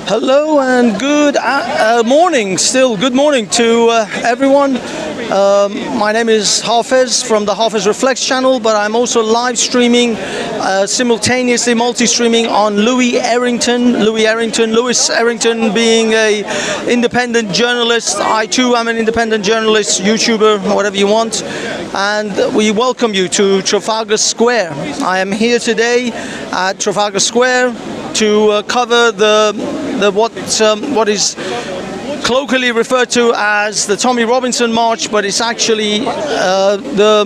Hello and good morning, still good morning to everyone. My name is Hafez from the Hafez Reflects channel, but I'm also live streaming, simultaneously multi-streaming on Louis Errington being a independent journalist. I too am an independent journalist, YouTuber, whatever you want. And we welcome you to Trafalgar Square. I am here today at Trafalgar Square to cover what is colloquially referred to as the Tommy Robinson March, but it's actually the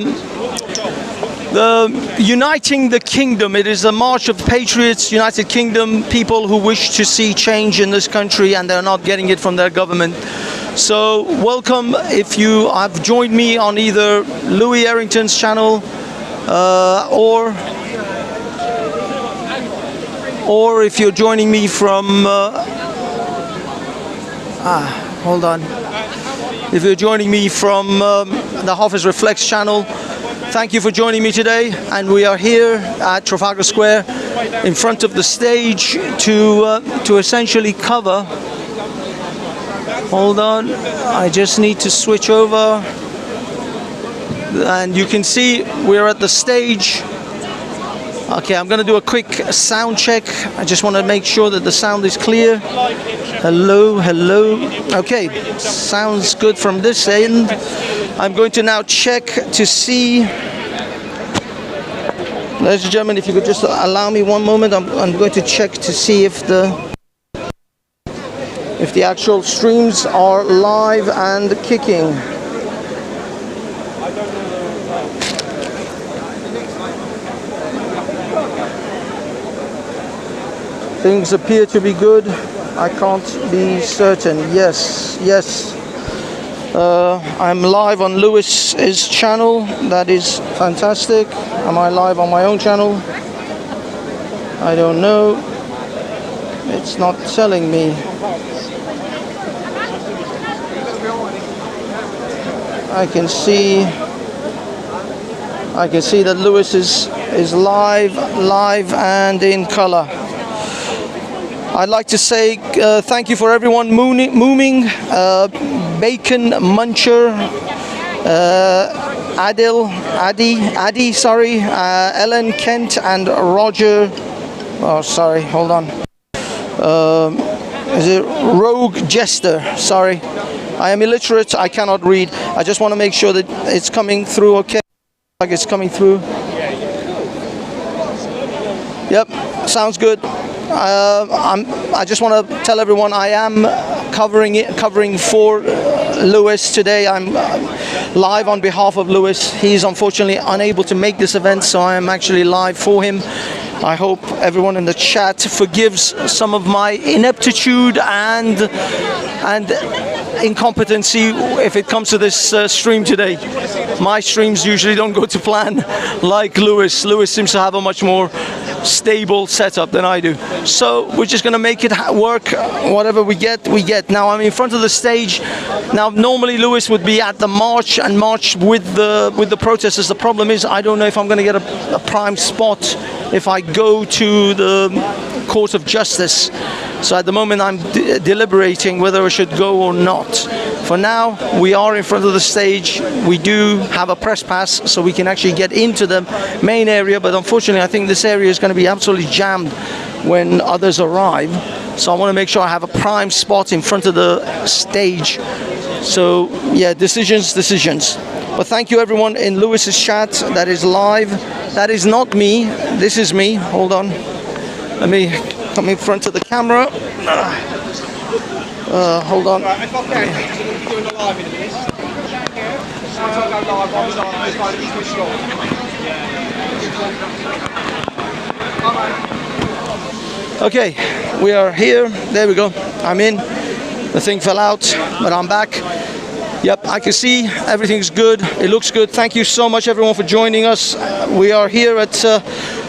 Uniting the Kingdom. It is a march of patriots, United Kingdom, people who wish to see change in this country and they're not getting it from their government. So welcome if you have joined me on either Louis Errington's channel or if you're joining me from hold on. If you're joining me from the Hafez Reflects channel, thank you for joining me today. And we are here at Trafalgar Square in front of the stage to essentially cover. Hold on, I just need to switch over. And you can see we're at the stage. Okay, I'm going to do a quick sound check. I just want to make sure that the sound is clear. Hello, hello. Okay, sounds good from this end. I'm going to now check to see. Ladies and gentlemen, if you could just allow me one moment, I'm going to check to see if the actual streams are live and kicking. Things appear to be good. I can't be certain. Yes. I'm live on Lewis's channel. That is fantastic. Am I live on my own channel? I don't know. It's not telling me. I can see that Lewis is live and in color. I'd like to say thank you for everyone mooming, Bacon Muncher, Addy, sorry, Ellen Kent and Roger. Oh, sorry, hold on. Is it Rogue Jester? Sorry, I am illiterate. I cannot read. I just want to make sure that it's coming through okay. Like it's coming through. Yep, sounds good. I just want to tell everyone I am covering for Lewis today. I'm live on behalf of Lewis. He's unfortunately unable to make this event, so I am actually live for him. I hope everyone in the chat forgives some of my ineptitude and incompetency if it comes to this stream today. My streams usually don't go to plan like Lewis. Lewis seems to have a much more stable setup than I do. So we're just going to make it work. Whatever we get, we get. Now I'm in front of the stage. Now normally Lewis would be at the march and march with the protesters. The problem is I don't know if I'm going to get a prime spot if I go to the Court of Justice. So at the moment I'm deliberating whether I should go or not. For now, we are in front of the stage. We do have a press pass, so we can actually get into the main area, but unfortunately I think this area is going to be absolutely jammed when others arrive. So I want to make sure I have a prime spot in front of the stage. So yeah, decisions. But thank you everyone in Lewis's chat that is live. That is not me, this is me. Hold on. Let me come in front of the camera. Hold on. Okay, we are here. There we go. I'm in. The thing fell out, but I'm back. Yep, I can see everything's good. It looks good. Thank you so much, everyone, for joining us. We are here at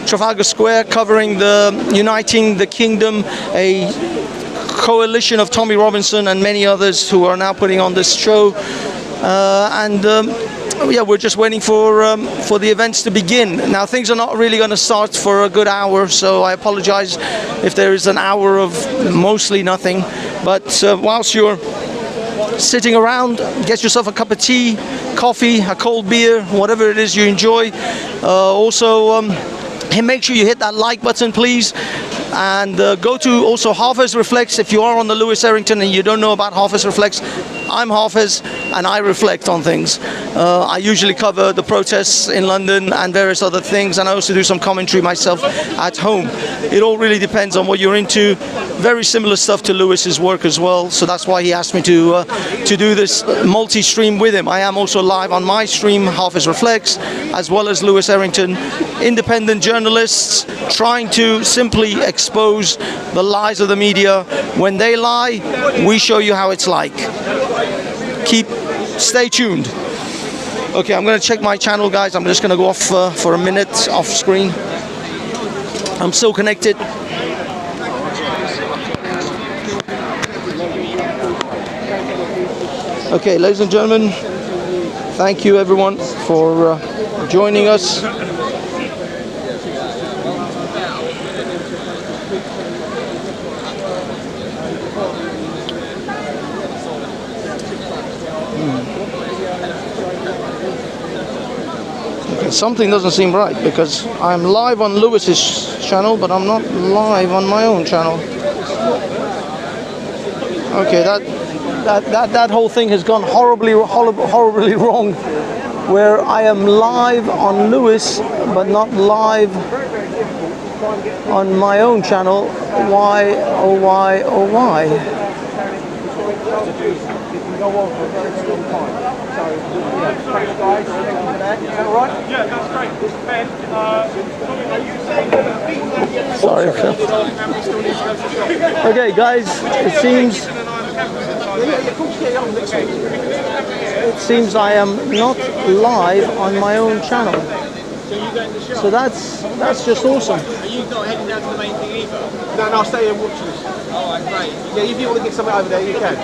Trafalgar Square covering the Uniting the Kingdom, a coalition of Tommy Robinson and many others who are now putting on this show. yeah, we're just waiting for the events to begin. Now things are not really going to start for a good hour, so I apologize if there is an hour of mostly nothing. But whilst you're sitting around, get yourself a cup of tea, coffee, a cold beer, whatever it is you enjoy. Also, make sure you hit that like button, please. And go to also Hafez Reflects. If you are on the Lewis Errington and you don't know about Hafez Reflects, I'm Hafez and I reflect on things. I usually cover the protests in London and various other things, and I also do some commentary myself at home. It all really depends on what you're into. Very similar stuff to Lewis's work as well, so that's why he asked me to do this multi-stream with him. I am also live on my stream, Hafez Reflects, as well as Lewis Errington. Independent journalists trying to simply expose the lies of the media. When they lie, we show you how it's like. Stay tuned. Okay, I'm going to check my channel, guys. I'm just going to go off for a minute off screen. I'm still connected. Okay, ladies and gentlemen, thank you everyone for joining us. Okay, something doesn't seem right because I'm live on Lewis's channel, but I'm not live on my own channel. Okay, that whole thing has gone horribly wrong, where I am live on Lewis but not live on my own channel. Why, oh why, oh why? Yeah, that's great. Ben, sorry. Okay, guys, it seems I am not live on my own channel. So that's just awesome. Are you not heading down to the main thing either? No, I'll stay here and watch this. Oh, great. Yeah, if you want to get something over there, you can.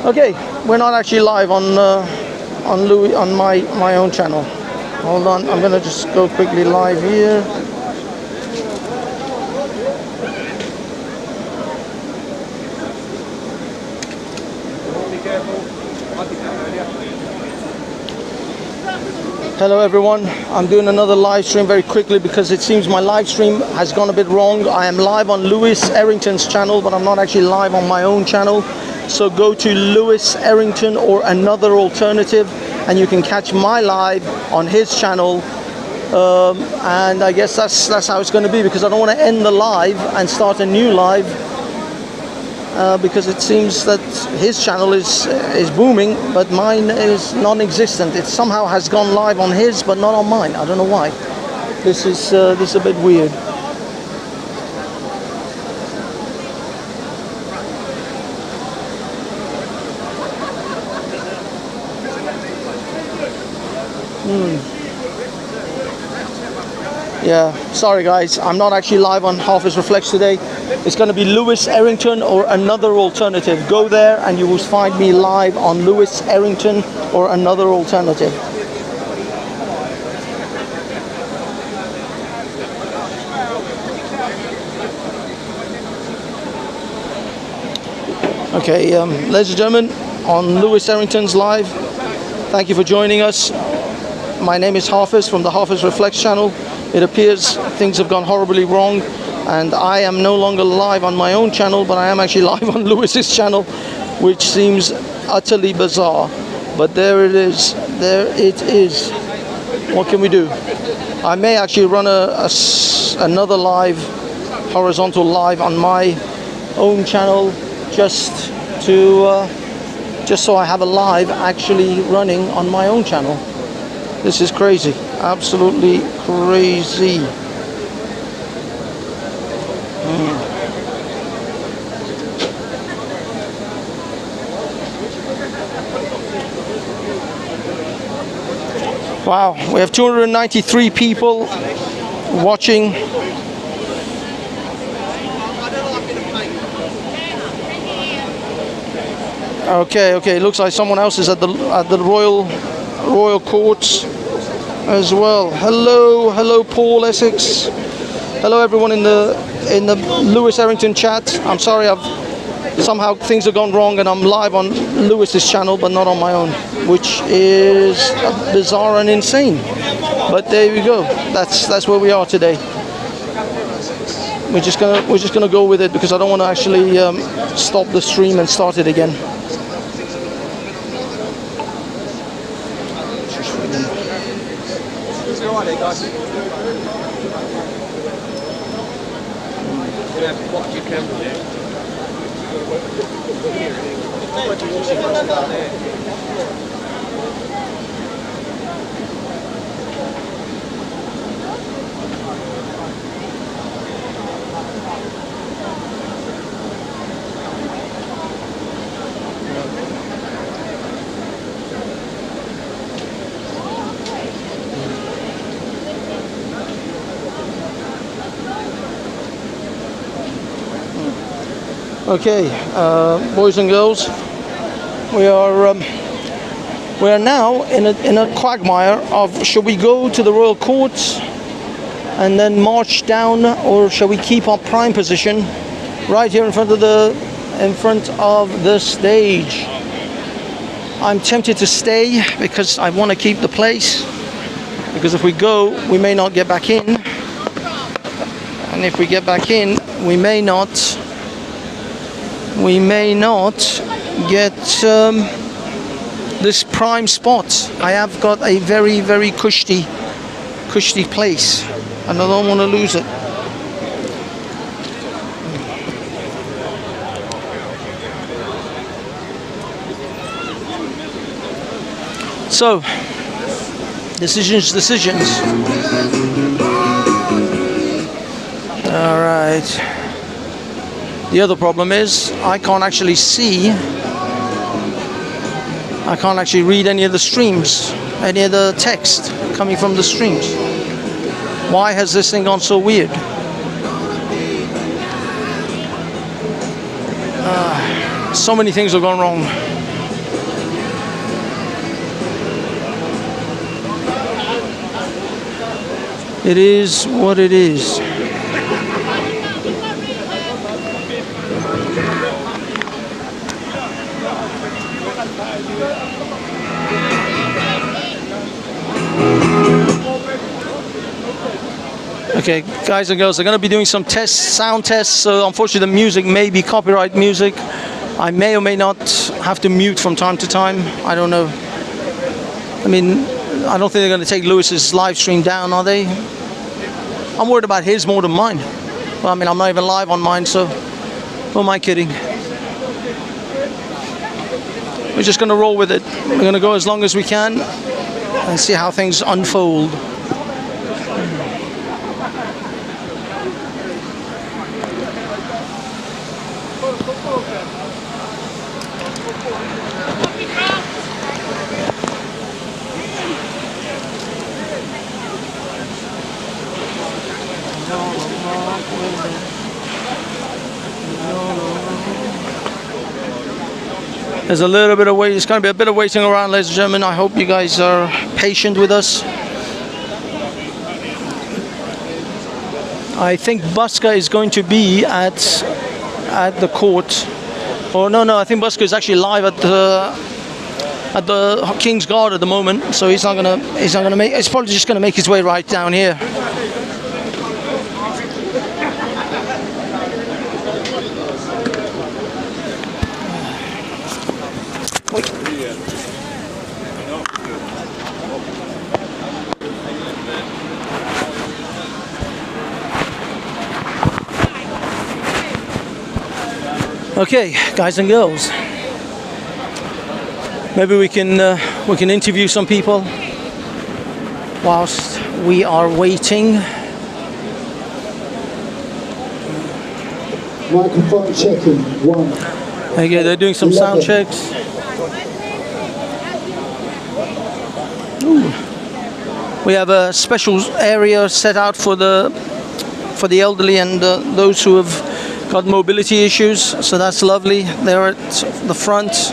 Okay, we're not actually live on my own channel. Hold on, I'm gonna just go quickly live here. Hello everyone, I'm doing another live stream very quickly because it seems my live stream has gone a bit wrong. I am live on Lewis Errington's channel, but I'm not actually live on my own channel. So go to Lewis Errington or Another Alternative and you can catch my live on his channel. And I guess that's how it's going to be, because I don't want to end the live and start a new live. Because it seems that his channel is booming, but mine is non-existent. It somehow has gone live on his, but not on mine. I don't know why. This is a bit weird. Yeah, sorry guys, I'm not actually live on Hafez Reflects today. It's going to be Lewis Errington or Another Alternative. Go there and you will find me live on Lewis Errington or Another Alternative. Okay, ladies and gentlemen, on Lewis Errington's live, thank you for joining us. My name is Hafez from the Hafez Reflects channel. It appears things have gone horribly wrong and I am no longer live on my own channel, but I am actually live on Lewis's channel, which seems utterly bizarre. But there it is. There it is. What can we do? I may actually run another live, horizontal live on my own channel, just so I have a live actually running on my own channel. This is crazy, absolutely crazy. Wow, we have 293 people watching. Okay, okay. It looks like someone else is at the royal courts as well. Hello, hello, Paul Essex. Hello, everyone in the Lewis Errington chat. I'm sorry, somehow things have gone wrong, and I'm live on Lewis's channel, but not on my own, which is bizarre and insane. But there we go. That's where we are today. We're just gonna go with it because I don't want to actually stop the stream and start it again. Okay, boys and girls, we are now in a quagmire of should we go to the royal courts and then march down, or shall we keep our prime position right here in front of the stage? I'm tempted to stay because I want to keep the place, because if we go, we may not get back in, and if we get back in, we may not get this prime spot. I have got a very, very cushy place, and I don't want to lose it. So, decisions. All right. The other problem is I can't actually read any of the streams, any of the text coming from the streams. Why has this thing gone so weird? So many things have gone wrong. It is what it is. Okay, guys and girls, I'm going to be doing some sound tests, so unfortunately the music may be copyright music. I may or may not have to mute from time to time. I don't know. I mean, I don't think they're going to take Lewis's live stream down, are they? I'm worried about his more than mine. Well, I mean, I'm not even live on mine, so who am I kidding? We're just going to roll with it. We're going to go as long as we can and see how things unfold. There's a little bit of wait. It's going to be a bit of waiting around, ladies and gentlemen. I hope you guys are patient with us. I think Buska is going to be at the court. Oh no, I think Buska is actually live at the King's Guard at the moment. So he's not gonna make. It's probably just gonna make his way right down here. Okay, guys and girls, maybe we can interview some people whilst we are waiting. Microphone checking, 1. Okay, they're doing some 11. Sound checks. Ooh. We have a special area set out for the elderly and those who have got mobility issues, so that's lovely. They're at the front.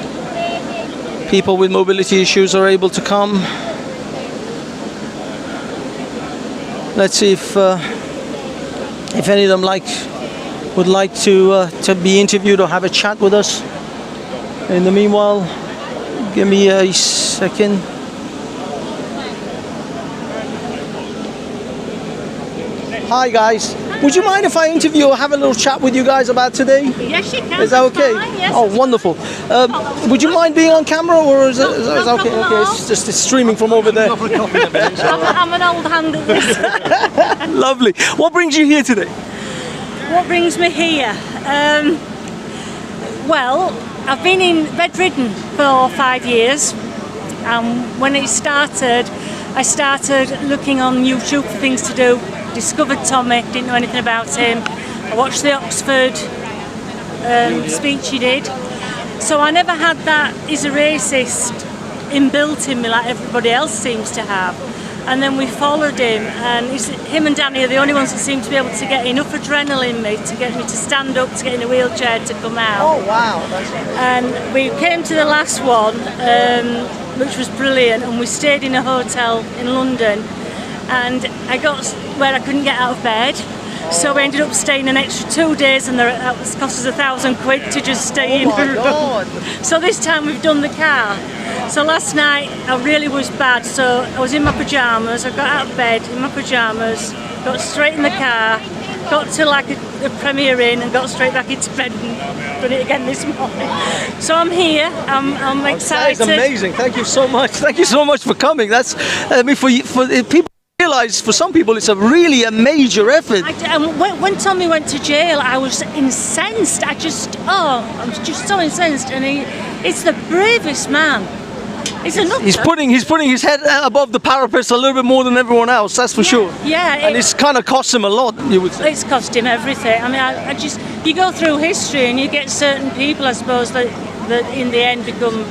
people with mobility issues are able to come. Let's see if any of them would like to be interviewed or have a chat with us. In the meanwhile, give me a second. Hi guys, would you mind if I interview or have a little chat with you guys about today? Yes, you can. Is that okay? Fine, yes, Oh, that's wonderful. Would you mind being on camera, or is that okay? problem at Okay, all. it's just streaming from over there. I'm an old hand at this. Lovely. What brings you here today? What brings me here? Well, I've been bedridden for 5 years. When it started, I started looking on YouTube for things to do. Discovered Tommy, didn't know anything about him. I watched the Oxford speech he did. So I never had that he's a racist inbuilt in me like everybody else seems to have. And then we followed him, and him and Danny are the only ones that seem to be able to get enough adrenaline in me to get me to stand up, to get in a wheelchair, to come out. Oh wow, that's And we came to the last one, which was brilliant, and we stayed in a hotel in London, and I got where I couldn't get out of bed, so we ended up staying an extra 2 days, and that cost us £1,000 to just stay in. Oh my God. So this time we've done the car. So last night I really was bad, so I was in my pyjamas, I got out of bed in my pyjamas, got straight in the car, got to like a Premier Inn and got straight back into bed and done it again this morning. So I'm here, I'm That excited. is amazing. Thank you so much. Thank you so much for coming. That's for people realize, for some people it's a really a major effort. When Tommy went to jail, I was incensed. I was just so incensed, and he's the bravest man. He's a nutter. He's putting his head above the parapet a little bit more than everyone else. That's for sure. Yeah, And it's kind of cost him a lot, you would say. it's cost him everything. I mean, I just, you go through history and you get certain people, I suppose, that in the end become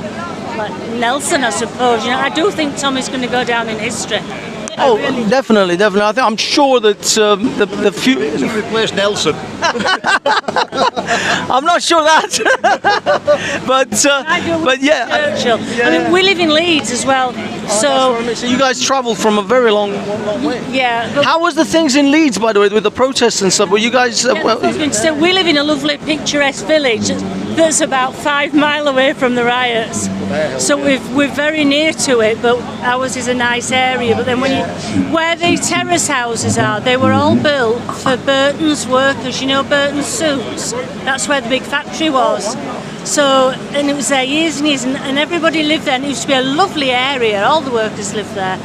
like Nelson, I suppose. You know, I do think Tommy's going to go down in history. Oh, definitely. I'm sure that the few. Replace Nelson. I'm not sure that, but yeah. Churchill. I mean, we live in Leeds as well, so So you guys travelled from a very long way. yeah. But How was the things in Leeds, by the way, with the protests and stuff? Were you guys? I was going to say, we live in a lovely picturesque village that's about 5 miles away from the riots. So we're very near to it, but ours is a nice area. But then where the terrace houses are, they were all built for Burton's workers. You know Burton's suits? That's where the big factory was. So, and it was there years and years, and everybody lived there, and it used to be a lovely area. All the workers lived there.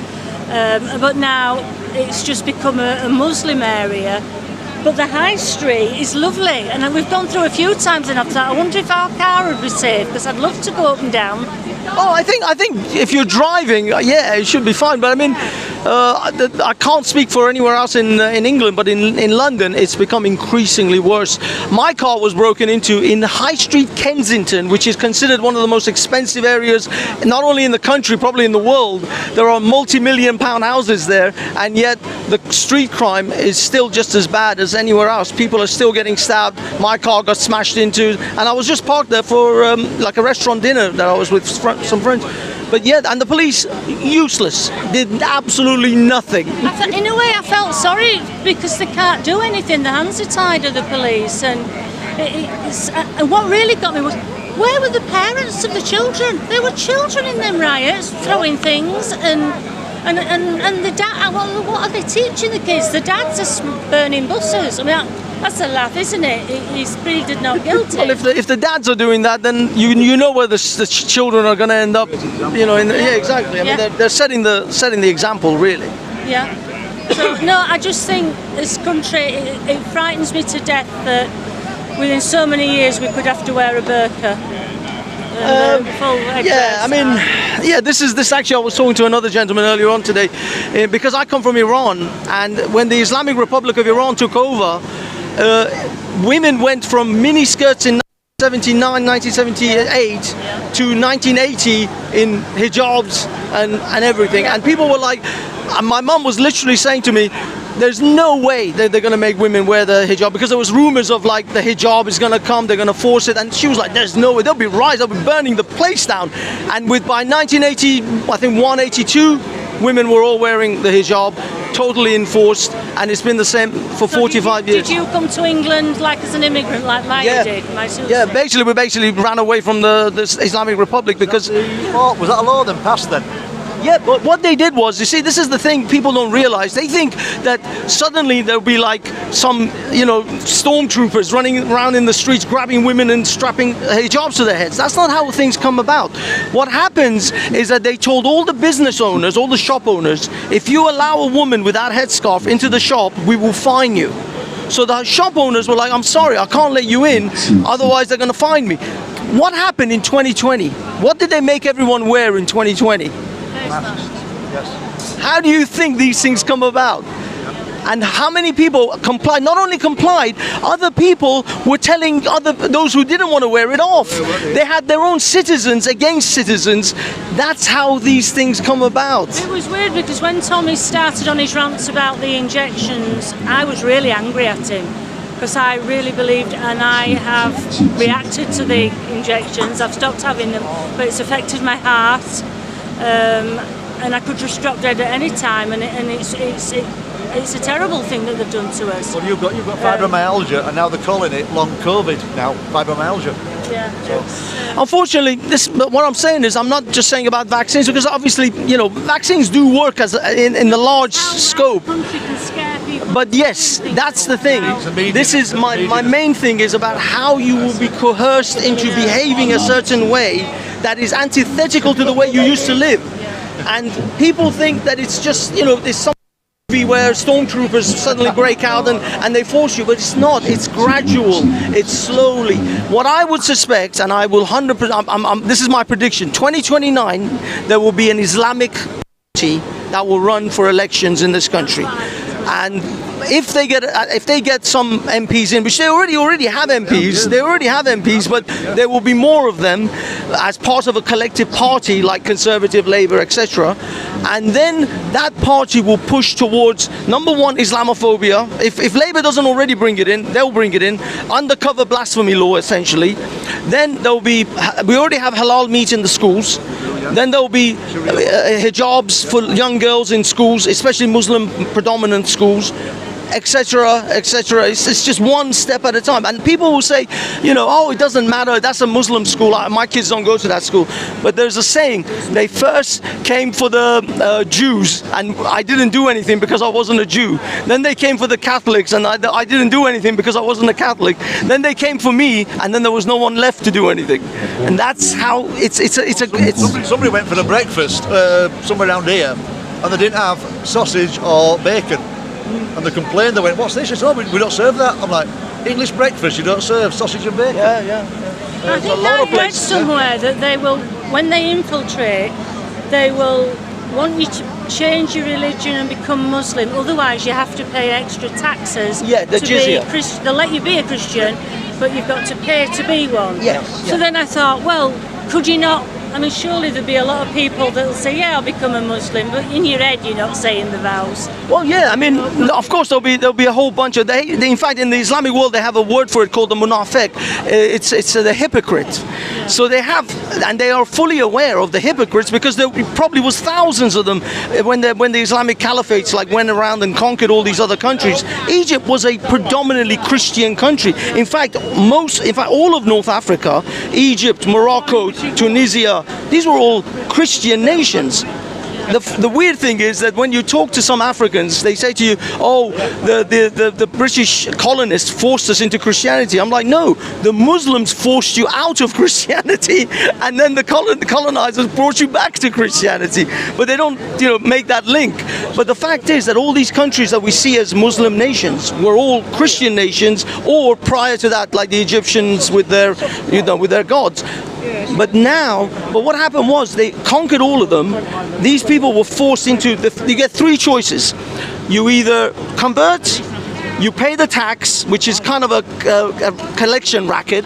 But now it's just become a Muslim area. But the high street is lovely, and we've gone through a few times, and I've thought, I wonder if our car would be safe, because I'd love to go up and down. Oh, I think if you're driving, yeah, it should be fine. But I mean, I can't speak for anywhere else in England, but in London, it's become increasingly worse. My car was broken into in High Street, Kensington, which is considered one of the most expensive areas, not only in the country, probably in the world. There are multi-million-pound houses there, and yet the street crime is still just as bad as anywhere else. People are still getting stabbed. My car got smashed into, and I was just parked there for like a restaurant dinner that I was with some friends. But yeah, and the police, useless, did absolutely nothing. In a way, I felt sorry, because they can't do anything. The hands are tied of the police, and and what really got me was, where were the parents of the children? There were children in them riots throwing things, and the dad. What are they teaching the kids? The dads are burning buses. I mean, that's a laugh, isn't it? He's pleaded not guilty. Well, if the dads are doing that, then you know where the children are going to end up. You know, yeah, exactly. I mean, Yeah. they're setting the example, really. Yeah. So no, I just think this country, it frightens me to death that within so many years we could have to wear a burqa. Full Yeah, I mean, yeah, this actually, I was talking to another gentleman earlier on today, because I come from Iran, and when the Islamic Republic of Iran took over, women went from mini skirts in 1979, 1978 to 1980 in hijabs and everything. And people were like, my mum was literally saying to me, there's no way that they're going to make women wear the hijab, because there was rumors of like the hijab is going to come, they're going to force it, and she was like, there's no way, they'll be riots, they'll be burning the place down. And by 1980, I think 182, women were all wearing the hijab, totally enforced, and it's been the same for 45 years. Did you come to England like as an immigrant, like Maya did? Yeah, we basically ran away from the Islamic Republic because... Was that a law then passed then? Yeah, but what they did was, you see, this is the thing people don't realize. They think that suddenly there'll be like some, stormtroopers running around in the streets, grabbing women and strapping hijabs to their heads. That's not how things come about. What happens is that they told all the business owners, all the shop owners, if you allow a woman with that headscarf into the shop, we will fine you. So the shop owners were like, I'm sorry, I can't let you in, otherwise they're going to fine me. What happened in 2020? What did they make everyone wear in 2020? Yes. How do you think these things come about? And how many people complied? Not only complied, other people were telling those who didn't want to wear it off. They had their own citizens against citizens. That's how these things come about. It was weird because when Tommy started on his rants about the injections, I was really angry at him, because I really believed, and I have reacted to the injections. I've stopped having them, but it's affected my heart. And I could just drop dead at any time, and it's a terrible thing that they've done to us. Well, you've got fibromyalgia, and now they're calling it long COVID now, fibromyalgia. Yeah. Unfortunately, what I'm saying is, I'm not just saying about vaccines, because obviously, vaccines do work as in the large scope. But yes, that's the thing. This is my main thing is about how you will be coerced into behaving a certain way that is antithetical to the way you used to live. And people think that it's just, there's some movie where stormtroopers suddenly break out and they force you, but it's not. It's gradual. It's slowly. What I would suspect, and I will 100%, this is my prediction, 2029, there will be an Islamic party that will run for elections in this country. And if they get some MPs in, which they already have MPs, but there will be more of them as part of a collective party like Conservative, Labour, etc. And then that party will push towards, number one, Islamophobia. If Labour doesn't already bring it in, they'll bring it in. Undercover blasphemy law, essentially. Then there'll be, we already have halal meat in the schools. Then there'll be hijabs for young girls in schools, especially Muslim predominant schools, etc., etc. It's just one step at a time. And people will say, oh, it doesn't matter, that's a Muslim school, my kids don't go to that school. But there's a saying, they first came for the Jews, and I didn't do anything because I wasn't a Jew. Then they came for the Catholics, and I didn't do anything because I wasn't a Catholic. Then they came for me, and then there was no one left to do anything. And that's how it's. Somebody went for the breakfast somewhere around here, and they didn't have sausage or bacon. And they complained, they went, what's this? They said, we don't serve that. I'm like, English breakfast, you don't serve sausage and bacon? Yeah. I think I read somewhere that they will, when they infiltrate, they will want you to change your religion and become Muslim. Otherwise, you have to pay extra taxes. Yeah, the jizya. They'll let you be a Christian, but you've got to pay to be one. Yes. So then I thought, well, could you not? I mean, surely there'll be a lot of people that'll say, yeah, I'll become a Muslim, but in your head you're not saying the vows. Well, yeah, I mean, of course there'll be a whole bunch of, in fact, in the Islamic world, they have a word for it called the munafiq. It's the hypocrite. So they have, and they are fully aware of the hypocrites, because there probably was thousands of them when the Islamic caliphates went around and conquered all these other countries. Egypt was a predominantly Christian country. In fact, all of North Africa, Egypt, Morocco, Tunisia, these were all Christian nations. The weird thing is that when you talk to some Africans, they say to you, oh, the British colonists forced us into Christianity. I'm like, no, the Muslims forced you out of Christianity, and then the colonizers brought you back to Christianity. But they don't, make that link. But the fact is that all these countries that we see as Muslim nations were all Christian nations, or prior to that, like the Egyptians with their gods. But what happened was they conquered all of them. These people were forced into, you get three choices. You either convert, you pay the tax, which is kind of a collection racket,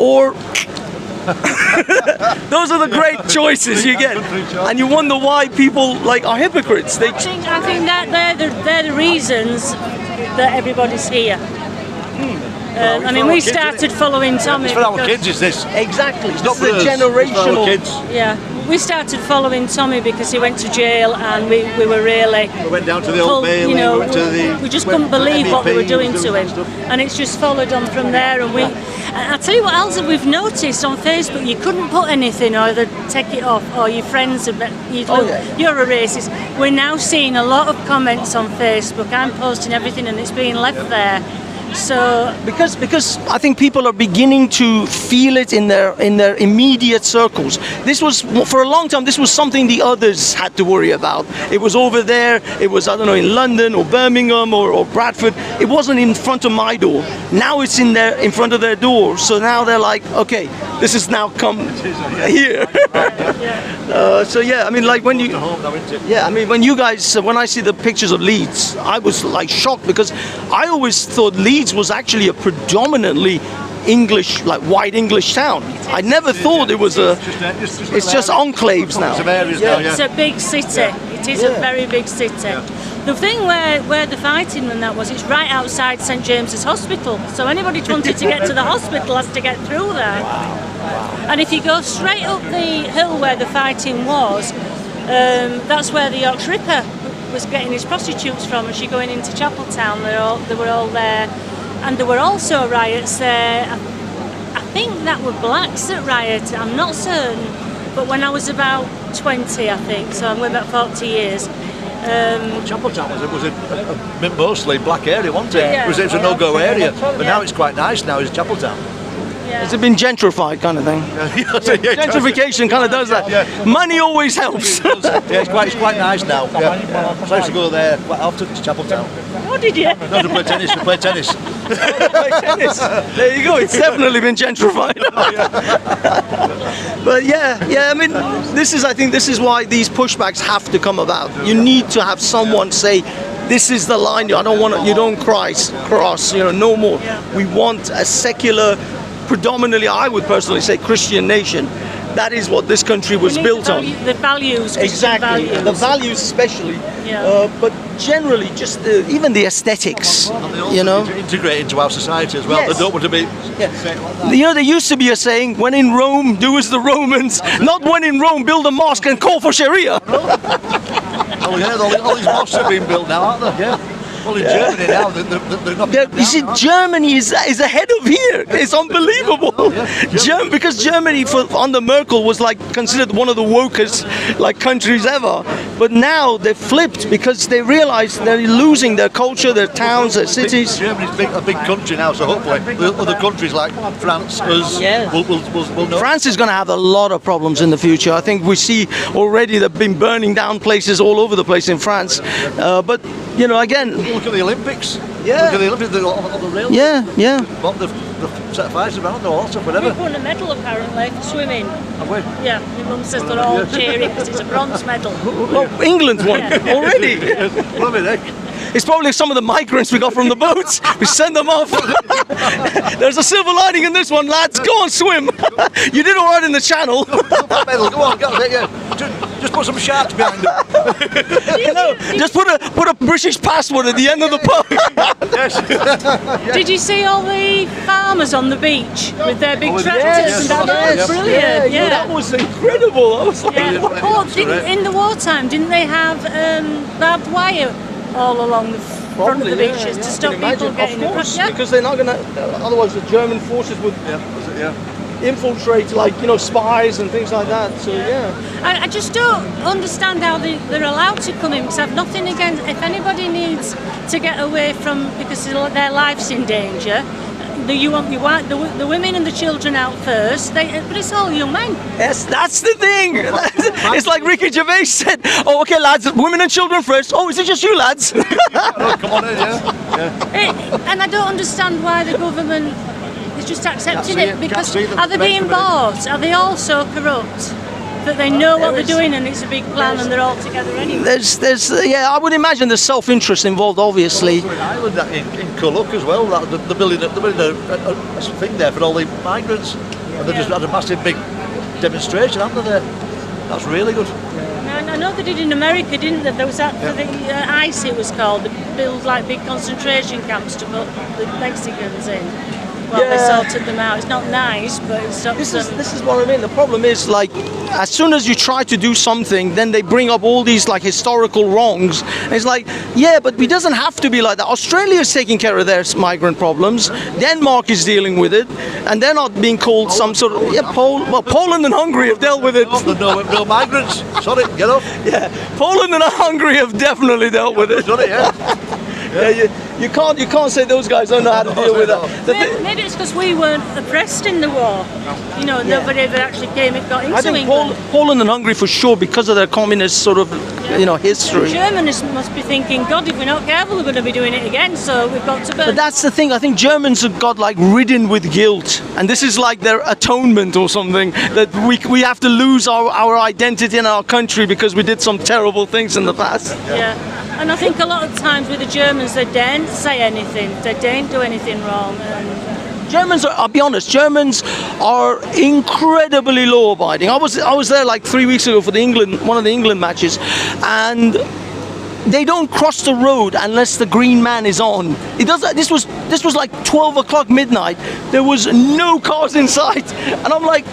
or those are the great choices you get, and you wonder why people like are hypocrites. They I think that they're the reasons that everybody's here. I mean, we started following Tommy. It's for our because- kids, is this? exactly. It's not It's for the us, it's for our generational. kids. Yeah, we started following Tommy because he went to jail, and we were really. We went down to the Old Bailey, You know, we went to the... we just went couldn't to believe what they MEP, were doing was to him, stuff. and it's just followed on from there. And I'll tell you what else that we've noticed on Facebook: you couldn't put anything, or they'd take it off, or your friends would, you're a racist. We're now seeing a lot of comments on Facebook. I'm posting everything, and it's being left there. So Because I think people are beginning to feel it in their immediate circles. This was for a long time. This was something the others had to worry about. It was over there. It was, I don't know, in London or Birmingham or Bradford. It wasn't in front of my door. Now it's in front of their door. So now they're like, okay, this has now come here. So yeah, I mean, like when you. Yeah, I mean, when you guys, when I see the pictures of Leeds, I was like shocked because I always thought Leeds was actually a predominantly English, like white English town. I never thought it was a. It's just enclaves now. Some areas now, it's yeah. a big city. It is a very big city. The thing where the fighting and that was, it's right outside St James's Hospital. So anybody who wanted to get to the hospital has to get through there. And if you go straight up the hill where the fighting was, that's where the Yorkshire Ripper was getting his prostitutes from. As you're going into Chapeltown, they were all there, and there were also riots there. I think that were blacks that rioted. I'm not certain, but when I was about 20, I think, so I'm going back 40 years. Chapeltown was a mostly black area, wasn't it? Yeah. It was a no-go area, but now it's quite nice now, is Chapeltown. Has it been gentrified, kind of thing? Gentrification kind of does that. Money always helps. Yeah, it's quite nice now. Yeah. So I used to go there quite often to Chapeltown. Oh, did you? No, to play tennis. We play tennis. Tennis. There you go. It's definitely been gentrified. But yeah. I mean, I think this is why these pushbacks have to come about. You need to have someone say, "This is the line. I don't want you don't cross. No more. We want a secular, predominantly, I would personally say, Christian nation. That is what this country was built on. The values, Christian Exactly, values. the values especially, Yeah. but generally just even the aesthetics, you know. To integrate into our society as well. Yes. They don't want to be... You know, there used to be a saying, when in Rome, do as the Romans, not when in Rome, build a mosque and call for Sharia. Oh yeah, all these mosques have been built now, aren't they? Yeah. Well, in Germany now, they're not... Yeah, you see, Germany is ahead of here. It's unbelievable. Because Germany, under Merkel, was like considered one of the wokest like countries ever. But now they've flipped because they realize they're losing their culture, their towns, their cities. Germany's a big country now, so hopefully the other countries like France, us, will know. France is going to have a lot of problems in the future. I think we see already they've been burning down places all over the place in France. But, you know, again... Look at the Olympics. Yeah. Look at the Olympics, they're on the rail. Yeah. They've set fires around, all sorts, whatever. We've won a medal apparently for swimming. Have we? Yeah, my mum says they're all cheering because it's a bronze medal. Oh, England's won already. Blimey, heck. It's probably some of the migrants we got from the boats. We send them off. There's a silver lining in this one, lads. Go on, swim. You did all right in the channel. Medal, go on, get it, yeah. Just put some sharks behind them. You know, just put a British passport at the end of the boat. Did you see all the farmers on the beach with their big tractors? yes, And that yes, was brilliant. Yeah. That was incredible. I was like, Yeah. Oh, in the wartime, didn't they have barbed wire all along the front of the beaches to stop people getting across? Yeah. because they're not going to. Otherwise, the German forces would infiltrate, like, you know, spies and things like that. So yeah. I just don't understand how they're allowed to come in, because I've nothing against, if anybody needs to get away from, because their life's in danger, you want the women and the children out first, but it's all young men. Yes, that's the thing. It's like Ricky Gervais said, "Oh, okay, lads, women and children first. Oh, is it just you, lads?" Oh, come on in, yeah. And I don't understand why the government is just accepting Can't see it, it, because can't see them are they being making it. bought? Are they all so corrupt that they know what they're doing and it's a big plan and they're all together anyway. Yeah, I would imagine there's self-interest involved, obviously. In Ireland, in Culloch as well, they're building a thing there for all the migrants, and they just had a massive big demonstration, haven't they? That's really good. I know they did in America, didn't they? There was that for the ICE, it was called. They build like big concentration camps to put the Mexicans in. Well, they sorted them out. It's not nice, but it stops them. This is what I mean. The problem is, like, as soon as you try to do something, then they bring up all these like historical wrongs. And it's like, yeah, but it doesn't have to be like that. Australia is taking care of their migrant problems. Denmark is dealing with it, and they're not being called some sort of Poland and Hungary have dealt with it. No migrants. Sorry, get off. Yeah, Poland and Hungary have definitely dealt with it. Done it, yeah. Yeah, you can't say those guys don't know how to deal with that. Maybe it's because we weren't oppressed in the war. You know, nobody ever actually got into I think England. Poland and Hungary for sure, because of their communist sort of, history. Germans must be thinking, God, if we're not careful, we're going to be doing it again. So we've got to. But that's the thing. I think Germans have got like ridden with guilt, and this is like their atonement or something, that we have to lose our identity in our country because we did some terrible things in the past. Yeah. And I think a lot of times with the Germans, they don't say anything. They don't do anything wrong. And Germans, I'll be honest, Germans are incredibly law-abiding. I was there like 3 weeks ago for one of the England matches, and they don't cross the road unless the green man is on. This was like 12 o'clock midnight. There was no cars in sight, and I'm like,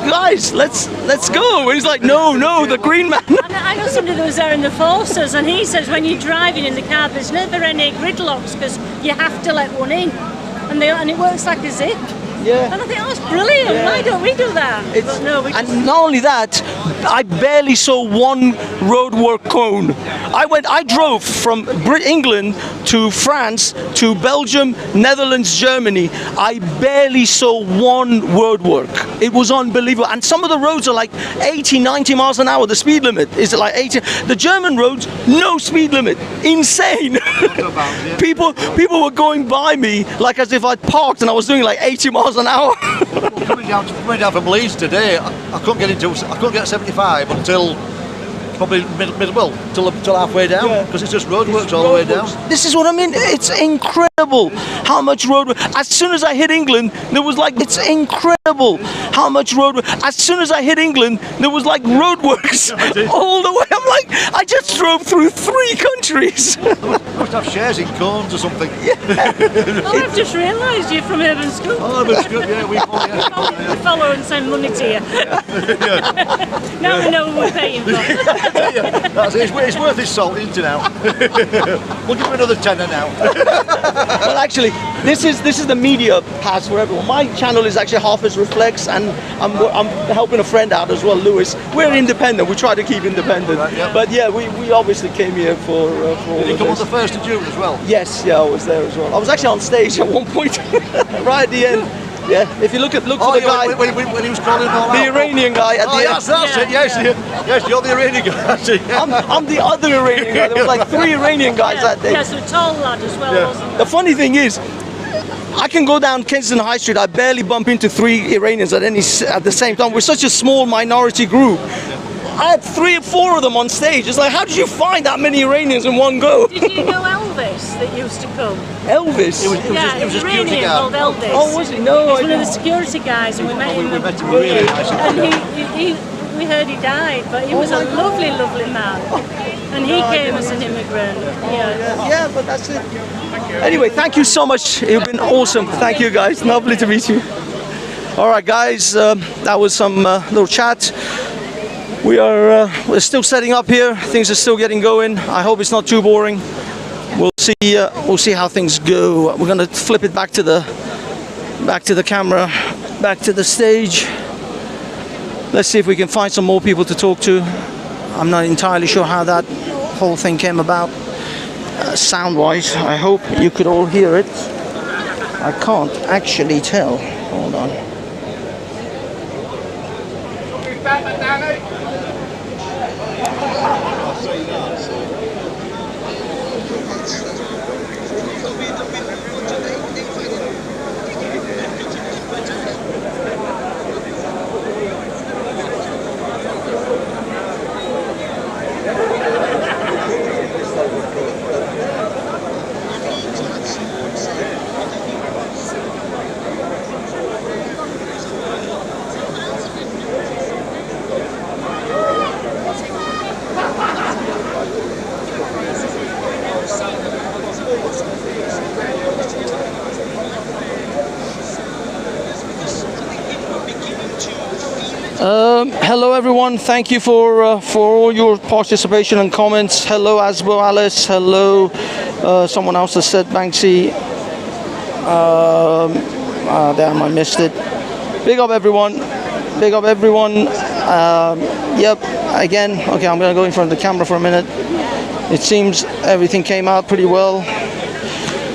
guys, let's go. And he's like, no, the green man. And I know somebody that was there in the forces, and he says when you're driving in the car, there's never any gridlocks because you have to let one in, and it works like a zip. Yeah. And I think, oh, that's brilliant. Yeah. Why don't we do that? But no, we And not only that, I barely saw one roadwork cone. I drove from England to France to Belgium, Netherlands, Germany. I barely saw one roadwork. It was unbelievable. And some of the roads are like 80, 90 miles an hour. The speed limit is like 80. The German roads, no speed limit. Insane. People were going by me like as if I'd parked and I was doing like 80 miles an hour. Coming down from Leeds today, I couldn't get 75 until probably till halfway down, because it's just roadworks all the way down. This is what I mean. It's incredible how much road. As soon as I hit England, there was like, it's incredible how much road. As soon as I hit England, there was like roadworks all the way. I'm like, I just drove through 3 countries. Must have shares in Cones or something. Oh, I've just realised you're from Urban School. Oh, Urban School, yeah, we follow and send money to you. Now we know what we're paying for. That's it. It's worth its salt, isn't it now? We'll give him another tenner now. Well, actually, this is the media pass for everyone. My channel is actually Harper's Reflex, and I'm helping a friend out as well, Lewis. We're independent. We try to keep independent. Right, yeah. But yeah, we obviously came here for all Did he of come on this. the 1st of June as well? Yes, yeah, I was there as well. I was actually on stage at one point, right at the end. Yeah, if you look for the guy, when he was calling them all the out. Iranian guy at the end. That's it. Yes, you're the Iranian guy. That's it, yeah. I'm the other Iranian guy. There were like 3 Iranian guys that day. Yeah, so a tall lad as well, wasn't there? The funny thing is, I can go down Kensington High Street. I barely bump into 3 Iranians at the same time. We're such a small minority group. I had 3 or 4 of them on stage. It's like, how did you find that many Iranians in one go? Did you know Elvis that used to come? Elvis? He was a security Iranian guard. called Elvis. Oh, was he? No, He's I one of the didn't. security guys, and we met him. We met him really nice. And we heard he died, but he was a lovely, lovely man. And he came as an immigrant. Yeah. Yeah, but that's it. Anyway, thank you so much. You've been awesome. Thank you, guys. Lovely to meet you. All right, guys. That was some little chat. We're still setting up here. Things are still getting going. I hope it's not too boring. We'll see how things go. We're gonna flip it back to the camera, back to the stage. Let's see if we can find some more people to talk to. I'm not entirely sure how that whole thing came about. Sound-wise, I hope you could all hear it. I can't actually tell. Hold on. Hello everyone, thank you for all your participation and comments. Hello Asbo Alice, hello someone else has said Banksy. Damn, I missed it. Big up everyone, big up everyone. Yep, again, okay, I'm gonna go in front of the camera for a minute. It seems everything came out pretty well.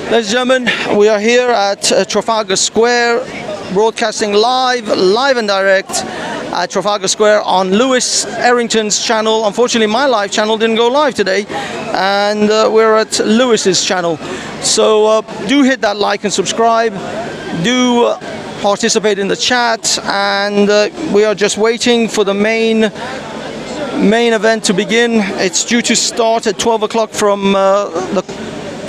Ladies and gentlemen, we are here at Trafalgar Square, broadcasting live and direct at Trafalgar Square on Lewis Errington's channel. Unfortunately, my live channel didn't go live today, and we're at Lewis's channel. So do hit that like and subscribe. Do participate in the chat, and we are just waiting for the main event to begin. It's due to start at 12 o'clock from the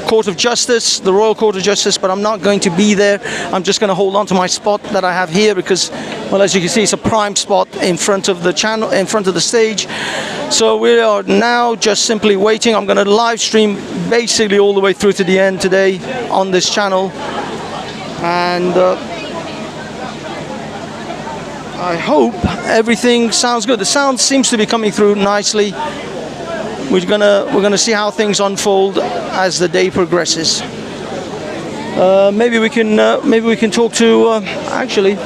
Court of Justice, the Royal Court of Justice, but I'm not going to be there. I'm just going to hold on to my spot that I have here because, well, as you can see, it's a prime spot in front of the channel, in front of the stage. So we are now just simply waiting. I'm going to live stream basically all the way through to the end today on this channel, and I hope everything sounds good. The sound seems to be coming through nicely. We're gonna see how things unfold as the day progresses. Maybe we can talk to actually.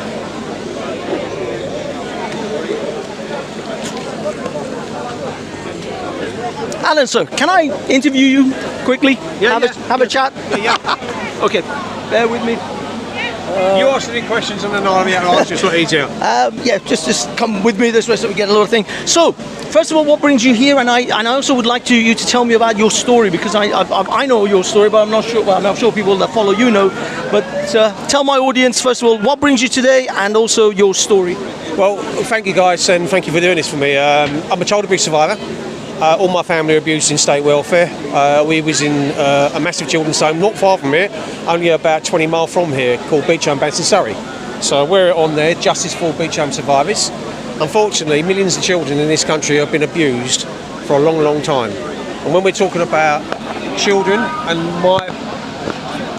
Alan, sir, can I interview you quickly? Yeah, have a chat. Yeah. Okay, bear with me. You ask any questions and then I'll be able to answer. It's not easier. Yeah, just come with me this way so we get a little thing. So, first of all, what brings you here? And I also would like you to tell me about your story, because I know your story, but I'm not sure. Well, I'm sure people that follow you know. But tell my audience first of all what brings you today, and also your story. Well, thank you guys, and thank you for doing this for me. I'm a child abuse survivor. All my family are abused in state welfare. We was in a massive children's home not far from here, only about 20 miles from here, called Beach Home, Banstead, Surrey. So we're on there, Justice for Beach Home Survivors. Unfortunately, millions of children in this country have been abused for a long, long time. And when we're talking about children, and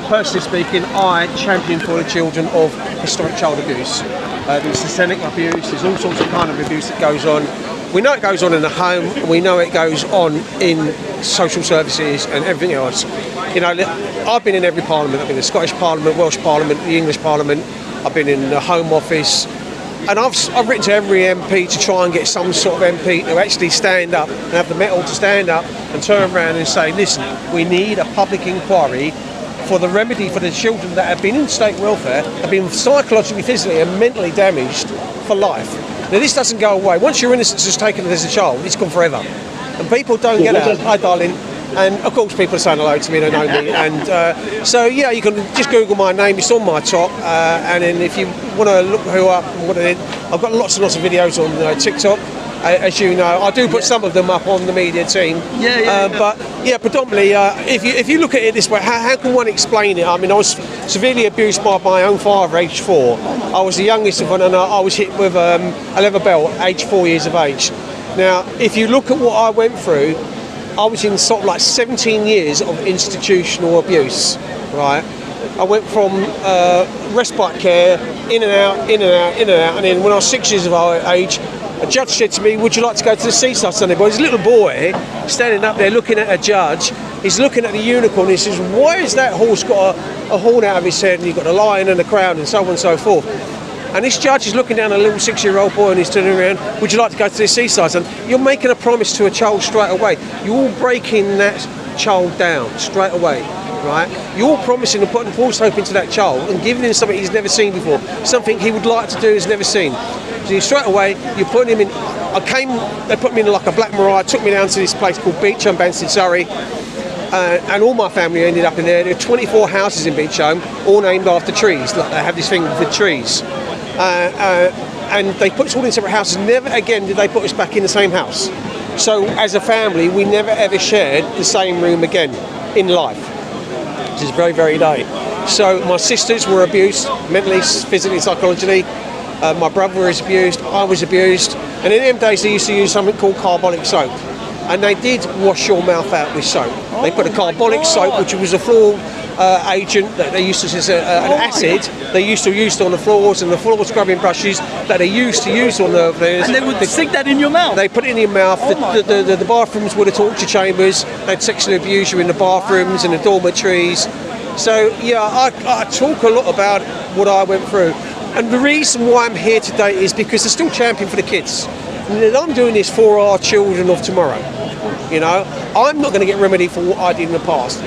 personally speaking, I champion for the children of historic child abuse. There's systemic abuse, there's all sorts of kind of abuse that goes on. We know it goes on in the home, we know it goes on in social services and everything else. You know, I've been in every parliament. I've been in the Scottish Parliament, Welsh Parliament, the English Parliament. I've been in the Home Office. And I've written to every MP to try and get some sort of MP to actually stand up and have the mettle to stand up and turn around and say, listen, we need a public inquiry for the remedy for the children that have been in state welfare, have been psychologically, physically and mentally damaged for life. Now this doesn't go away. Once your innocence is taken as a child, it's gone forever. And people don't get out. Hi darling. And of course people are saying hello to me, they know me. And so yeah, you can just Google my name, it's on my top. And then if you want to look who up and what it is, I've got lots and lots of videos on TikTok. As you know, I do put some of them up on the media team. But yeah, predominantly, if you look at it this way, how can one explain it? I mean, I was severely abused by my own father, aged 4. I was the youngest of one, and I was hit with a leather belt, aged 4 years of age. Now, if you look at what I went through, I was in sort of like 17 years of institutional abuse, right? I went from respite care, in and out, in and out, in and out, and then when I was 6 years of age, a judge said to me, would you like to go to the seaside Sunday? Well, there's a little boy standing up there looking at a judge. He's looking at the unicorn. He says, why has that horse got a horn out of his head and you've got a lion and a crown and so on and so forth? And this judge is looking down at a little 6-year-old boy and he's turning around, would you like to go to the seaside Sunday? You're making a promise to a child straight away. You're breaking that child down straight away. Right? You're promising and putting false hope into that child and giving him something he's never seen before, something he would like to do, he's never seen. So straight away, you're putting him in. They put me in like a Black Mariah, took me down to this place called Beach Home, Banstead, Surrey, and all my family ended up in there. There are 24 houses in Beach Home, all named after trees. Like they have this thing with trees. And they put us all in separate houses. Never again did they put us back in the same house. So as a family, we never ever shared the same room again in life. This is very, very day. So my sisters were abused, mentally, physically, psychologically. My brother was abused, I was abused. And in them days they used to use something called carbolic soap. And they did wash your mouth out with soap. They put a carbolic soap, which was a floor agent that they used to use an acid they used to use on the floors and the floor scrubbing brushes that they used to use on the And they would stick that in your mouth. they put it in your mouth. The bathrooms were the torture chambers. They'd sexually abuse you in the bathrooms and the dormitories. So yeah, I talk a lot about what I went through, and the reason why I'm here today is because they're still championing for the kids. And I'm doing this for our children of tomorrow. You know, I'm not going to get remedy for what I did in the past.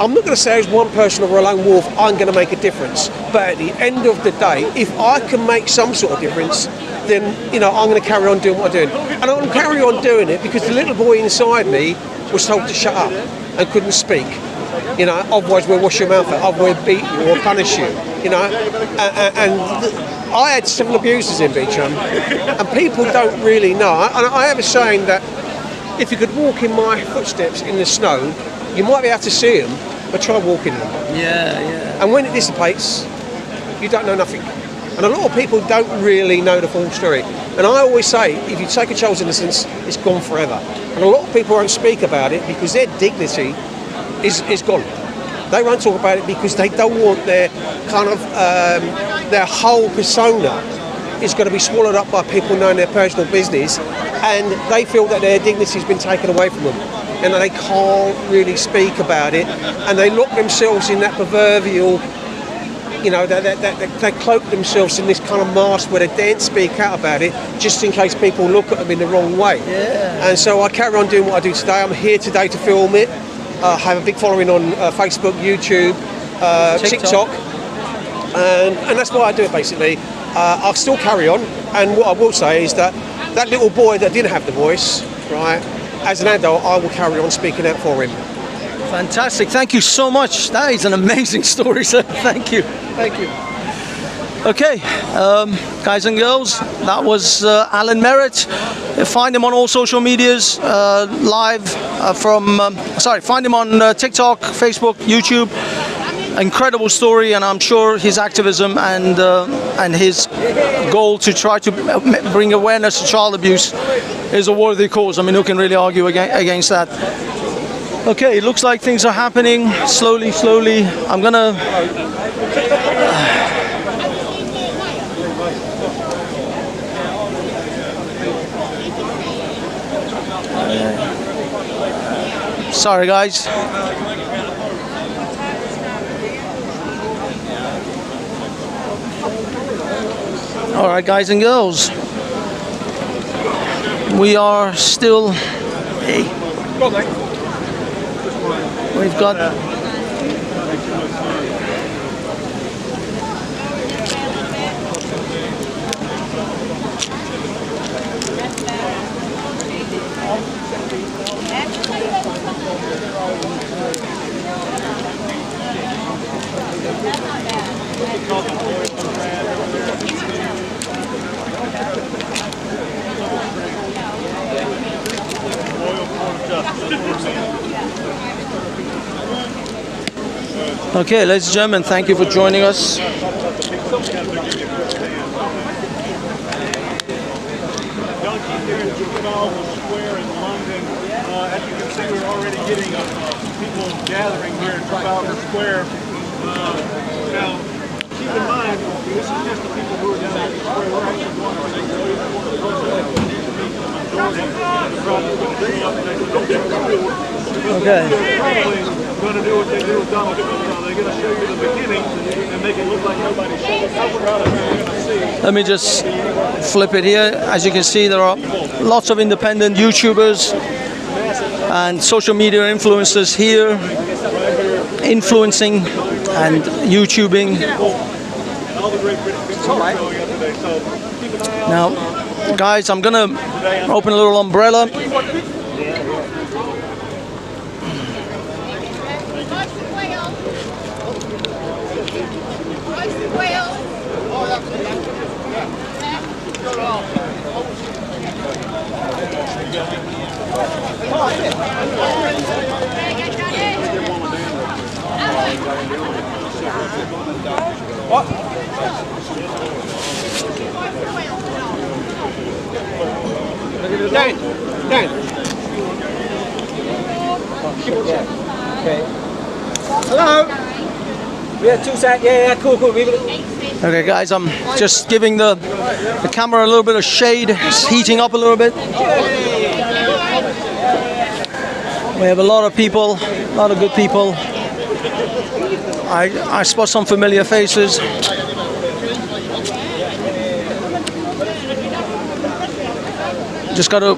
I'm not going to say as one person or a lone wolf I'm going to make a difference. But at the end of the day, if I can make some sort of difference, then you know I'm going to carry on doing what I'm doing, and I'm going to carry on doing it because the little boy inside me was told to shut up and couldn't speak. You know, otherwise we'll wash your mouth out, otherwise we'll beat you or punish you. You know, and I had 7 abusers in Beecham, and people don't really know. And I have a saying that if you could walk in my footsteps in the snow, you might be able to see them, but try walking in them. Yeah, yeah. And when it dissipates, you don't know nothing. And a lot of people don't really know the full story. And I always say, if you take a child's innocence, it's gone forever. And a lot of people won't speak about it because their dignity is gone. They won't talk about it because they don't want their kind of, their whole persona is going to be swallowed up by people knowing their personal business, and they feel that their dignity has been taken away from them. And they can't really speak about it, and they lock themselves in that proverbial, you know, they cloak themselves in this kind of mask where they daren't speak out about it, just in case people look at them in the wrong way. Yeah. And so I carry on doing what I do today. I'm here today to film it. I have a big following on Facebook, YouTube, TikTok, and that's why I do it basically. I'll still carry on, and what I will say is that that little boy that didn't have the voice, right, as an adult, I will carry on speaking out for him. Fantastic. Thank you so much. That is an amazing story, sir. Thank you. Thank you. Okay, guys and girls, that was Alan Merritt. Find him on all social medias, find him on TikTok, Facebook, YouTube. Incredible story, and I'm sure his activism and his goal to try to bring awareness to child abuse is a worthy cause. I mean, who can really argue against that? Okay, it looks like things are happening slowly. I'm gonna. Sorry, guys. All right, guys and girls, we are still. Hey, we've got. Okay, ladies and gentlemen, thank you for joining us. Square in London. As you can see, we're already getting people gathering here in Trafalgar Square. Now, keep in mind, this is just the people who are in the square. We're actually going to the Okay. Probably going to do what they do with Donald Trump. They're going to show you the beginning and make it look like nobody's showing. That's what you're going to see. Let me just flip it here. As you can see, there are lots of independent YouTubers and social media influencers here influencing and YouTubing. Now, guys, I'm gonna open a little umbrella. Dan. Hello? Yeah, 2 sec. Yeah, cool. Okay, guys, I'm just giving the camera a little bit of shade. It's heating up a little bit. We have a lot of people, a lot of good people. I spot some familiar faces. Just got to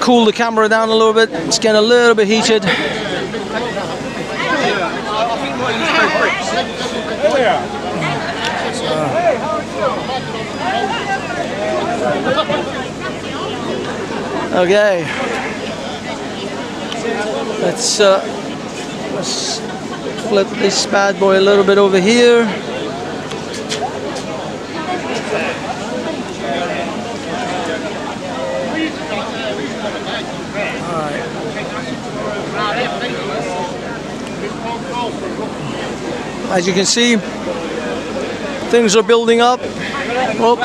cool the camera down a little bit. It's getting a little bit heated. Okay. Let's flip this bad boy a little bit over here. As you can see, things are building up. Oh.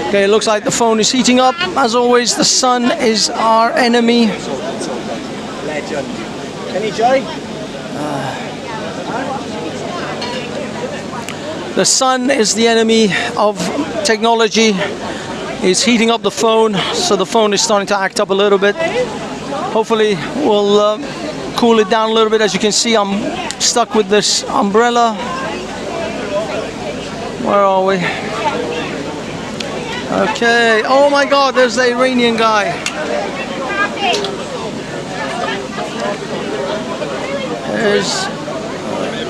Okay, it looks like the phone is heating up. As always, the sun is our enemy. Legend. Kenny J? The sun is the enemy of technology. It's heating up the phone, so the phone is starting to act up a little bit. Hopefully, we'll cool it down a little bit. As you can see, I'm stuck with this umbrella. Where are we? Okay. Oh my God, there's the Iranian guy.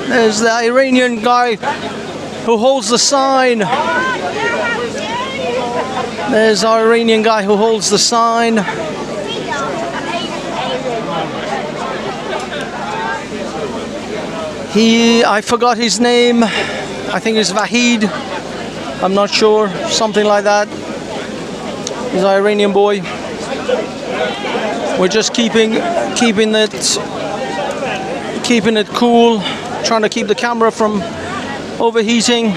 There's the Iranian guy who holds the sign. There's our Iranian guy who holds the sign. I forgot his name. I think it's Vahid. I'm not sure, something like that. He's an Iranian boy. We're just keeping it cool, trying to keep the camera from overheating.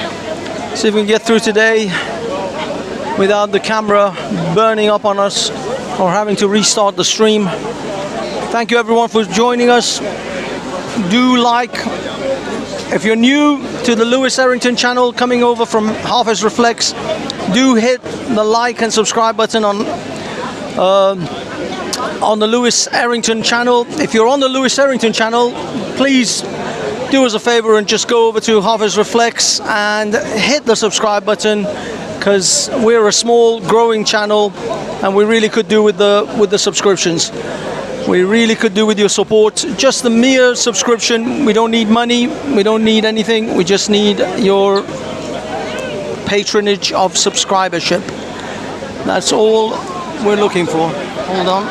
See if we can get through today without the camera burning up on us or having to restart the stream. Thank you everyone for joining us. Do like. If you're new to the Lewis Errington channel, coming over from Hafiz Reflex, do hit the like and subscribe button on the Lewis Errington channel. If you're on the Lewis Errington channel, please do us a favor and just go over to Hafiz Reflex and hit the subscribe button, because we're a small growing channel and we really could do with the subscriptions. We really could do with your support. Just the mere subscription. We don't need money. We don't need anything. We just need your patronage of subscribership. That's all we're looking for. Hold on.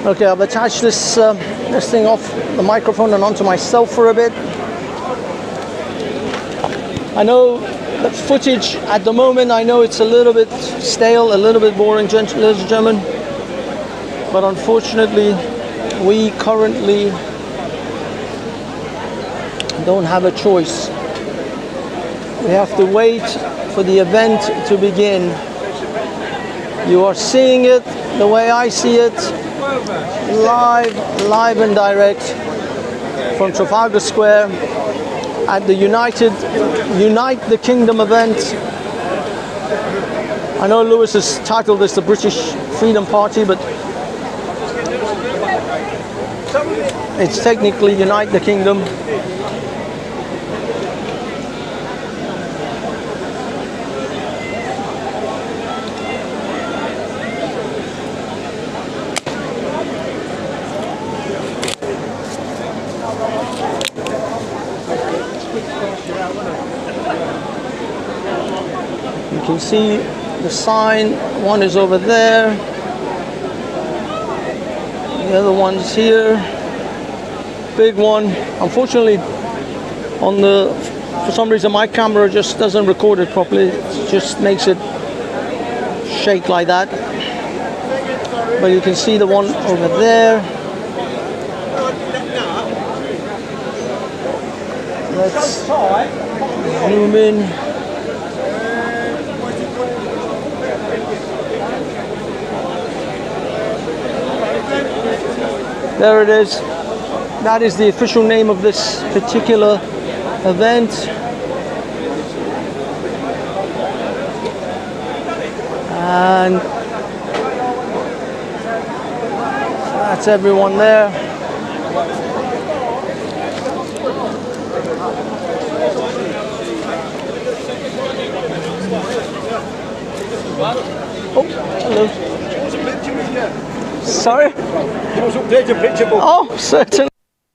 Okay, I've attached this thing off the microphone and onto myself for a bit. I know the footage at the moment, I know it's a little bit stale, a little bit boring, ladies and gentlemen, but unfortunately we currently don't have a choice. We have to wait for the event to begin. You are seeing it the way I see it, live and direct from Trafalgar Square at the Unite the Kingdom event. I know Lewis has titled this the British Freedom Party, but it's technically Unite the Kingdom. You can see the sign, one is over there, the other one's here, big one. Unfortunately, for some reason my camera just doesn't record it properly, it just makes it shake like that. But you can see the one over there. Let's zoom in. There it is. That is the official name of this particular event. And that's everyone there. Oh, hello. Sorry? Oh, certainly.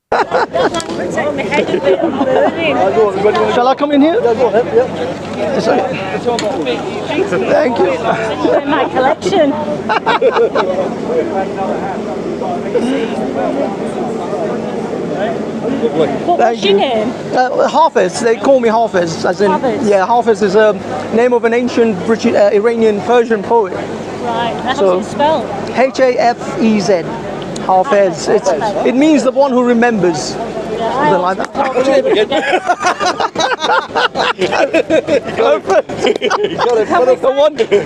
Protect my head a bit, I'm burning. Shall I come in here? Thank you. In my collection. What was your name? Hafiz. They call me Hafiz. As in, Hafiz. yeah, Hafiz is a name of an ancient British, Iranian Persian poet. Right, how's So- it spelled? Hafez. Hafiz. It means the one who remembers. Something like that. What's your name again?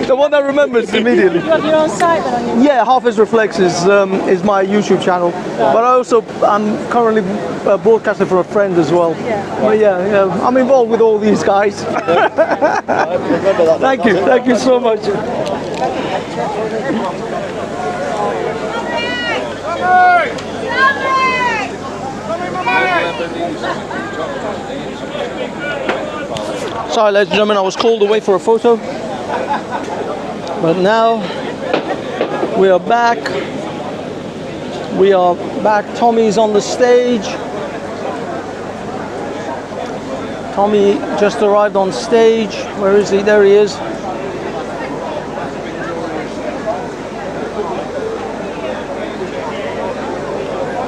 the one that remembers immediately. You have your own site then on your Yeah, Hafiz Reflex is my YouTube channel, but I'm currently broadcasting for a friend as well. Yeah. But yeah, I'm involved with all these guys. Thank you so much. Sorry, ladies and gentlemen, I was called away for a photo, but now we are back. Tommy's on the stage. Tommy just arrived on stage. Where is he? There he is.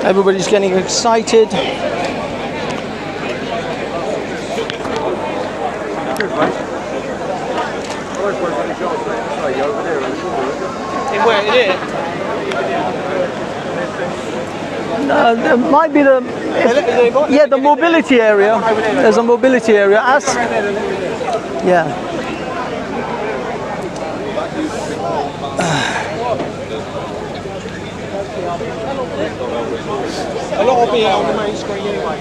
Everybody's getting excited. There might be the mobility area. There's a mobility area. Yeah. A lot will be out on the main screen anyway.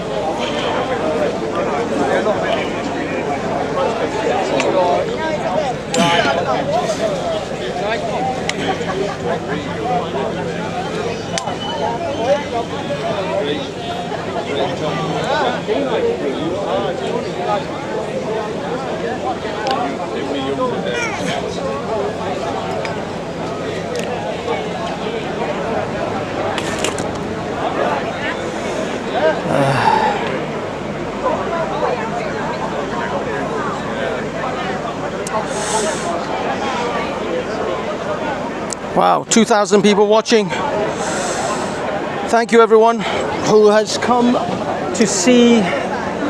Wow, 2,000 people watching. Thank you everyone who has come to see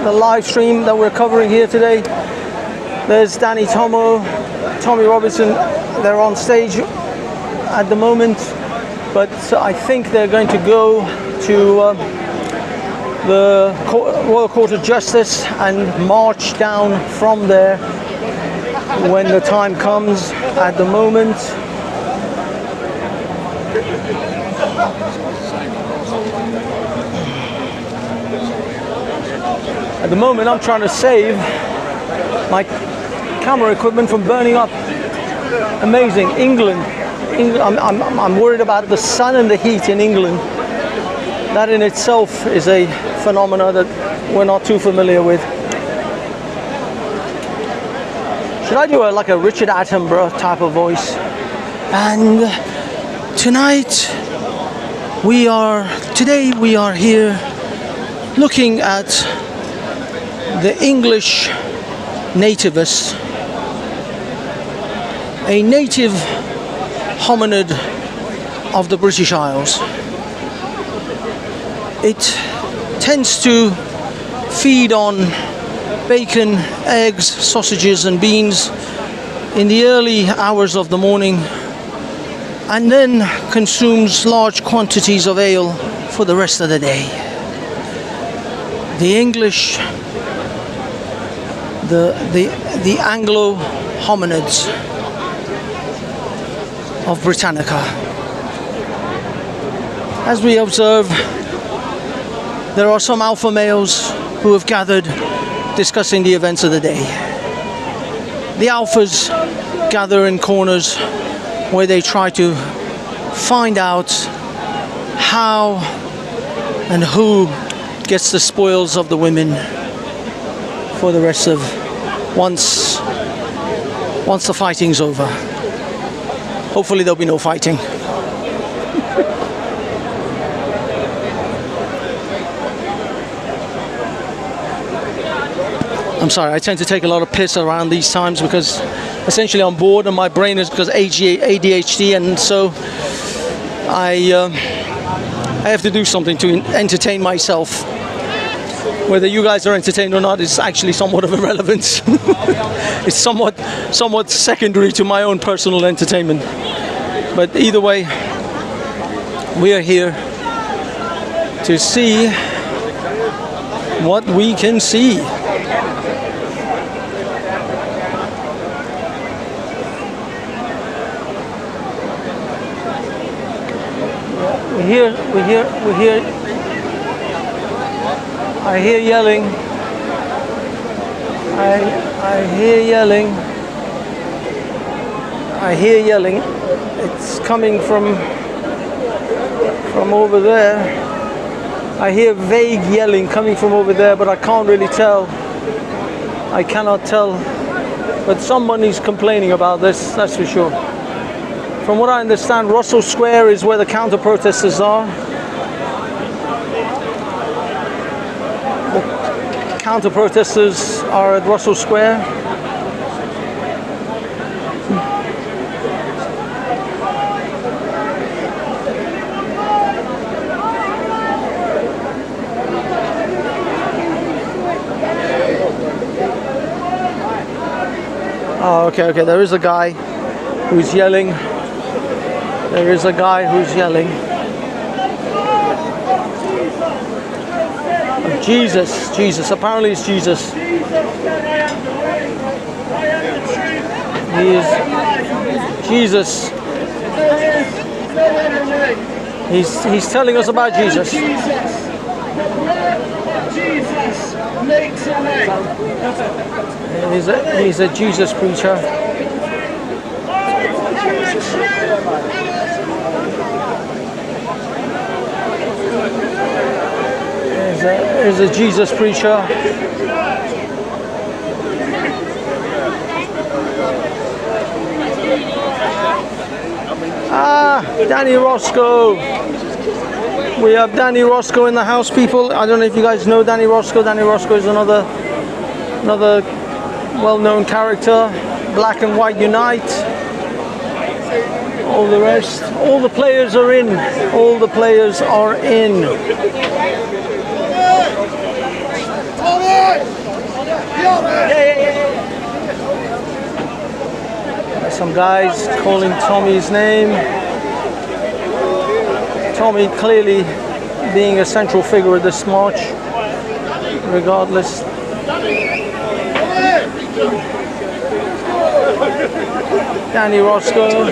the live stream that we're covering here today. There's Danny Tomo, Tommy Robinson. They're on stage at the moment, but I think they're going to go to the Royal Court of Justice and march down from there when the time comes. At the moment, I'm trying to save my camera equipment from burning up. Amazing. England. I'm worried about the sun and the heat in England. That in itself is a phenomena that we're not too familiar with. Should I do like a Richard Attenborough type of voice? And tonight we are here looking at the English nativist, a native hominid of the British Isles. It tends to feed on bacon, eggs, sausages and beans in the early hours of the morning, and then consumes large quantities of ale for the rest of the day. The English, the Anglo hominids of Britannica. as we observe, there are some alpha males who have gathered discussing the events of the day. The alphas gather in corners where they try to find out how and who gets the spoils of the women for the rest of once the fighting's over. Hopefully there'll be no fighting. I'm sorry, I tend to take a lot of piss around these times because essentially I'm bored and my brain is because ADHD, and so I have to do something to entertain myself. Whether you guys are entertained or not is actually somewhat of irrelevance. It's somewhat secondary to my own personal entertainment. But either way, we are here to see what we can see. We hear. I hear yelling. I hear yelling. I hear yelling. It's coming from over there. I hear vague yelling coming from over there, but I can't really tell. I cannot tell. But somebody's complaining about this, that's for sure. From what I understand, Russell Square is where the counter-protesters are. The counter-protesters are at Russell Square. Oh, okay, there is a guy who's yelling. There is a guy who's yelling. Oh, Jesus, apparently it's Jesus. He is Jesus. He's telling us about Jesus. Jesus makes a way. He's a Jesus preacher. He's a Jesus preacher. Danny Roscoe. We have Danny Roscoe in the house, people. I don't know if you guys know Danny Roscoe. Danny Roscoe is another well-known character. Black and White Unite. All the rest. All the players are in. All the players are in. Some guys calling Tommy's name. Tommy clearly being a central figure of this march, regardless. Danny Roscoe.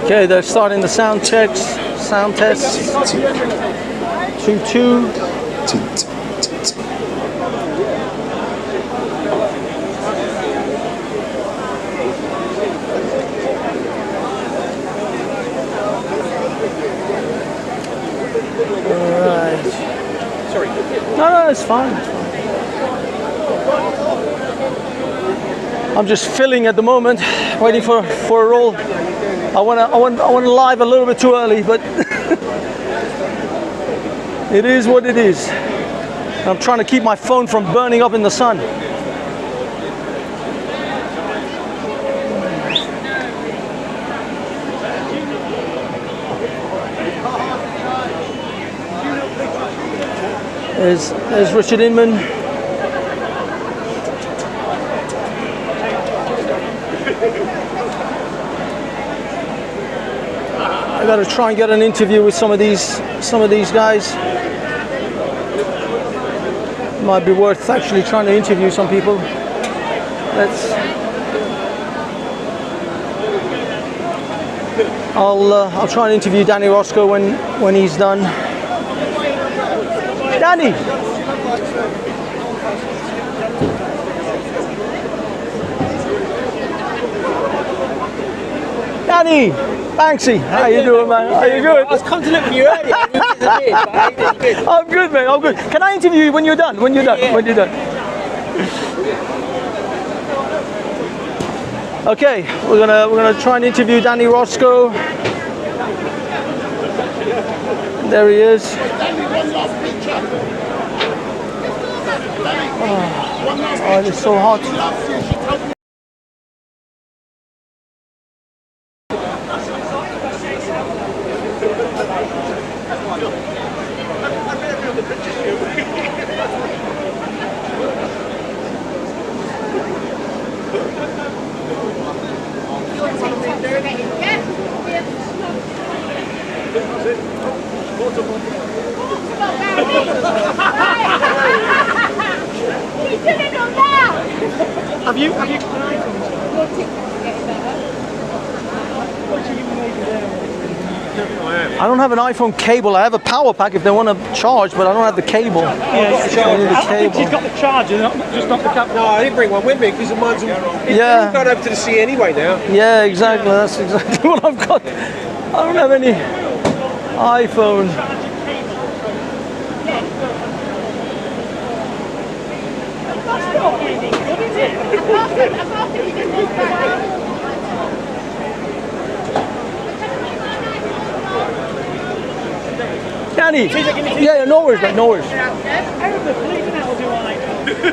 Okay, they're starting the sound checks, sound tests. 2-2. Alright. Sorry. No, it's fine. I'm just filling at the moment, waiting for a roll. I want to live a little bit too early, but it is what it is. I'm trying to keep my phone from burning up in the sun. There's Richard Inman. got to try and get an interview with some of these guys. Might be worth actually trying to interview some people. I'll try and interview Danny Roscoe when he's done. Danny. Danny, Banksy, how you doing, man? How you doing? I was coming to look for you earlier. I'm good, mate. I'm good. Can I interview you when you're done? When you're done? Yeah. When you're done? Okay, we're gonna try and interview Danny Roscoe. There he is. Oh, it's so hot. I don't have an iPhone cable. I have a power pack if they want to charge, but I don't have the cable. Yeah, I need the cable. You've got the charger, just not the cap. No, I didn't bring one with me because mine's all... Yeah. We're going over to the sea anyway now. Yeah, exactly. That's exactly what I've got. I don't have any iPhone. Danny! Yeah, no worries, mate, no worries.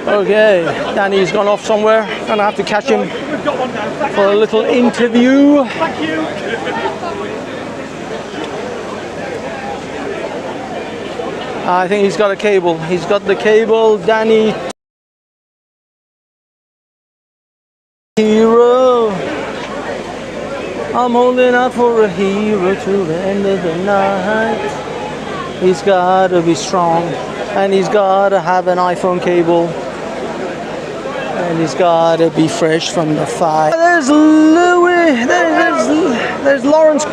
Okay, Danny's gone off somewhere. Gonna have to catch him for a little interview. I think he's got a cable. He's got the cable. Danny. Hero. I'm holding out for a hero to the end of the night. He's gotta be strong, and he's gotta have an iPhone cable, and he's gotta be fresh from the fire. There's Louis. There's Lawrence.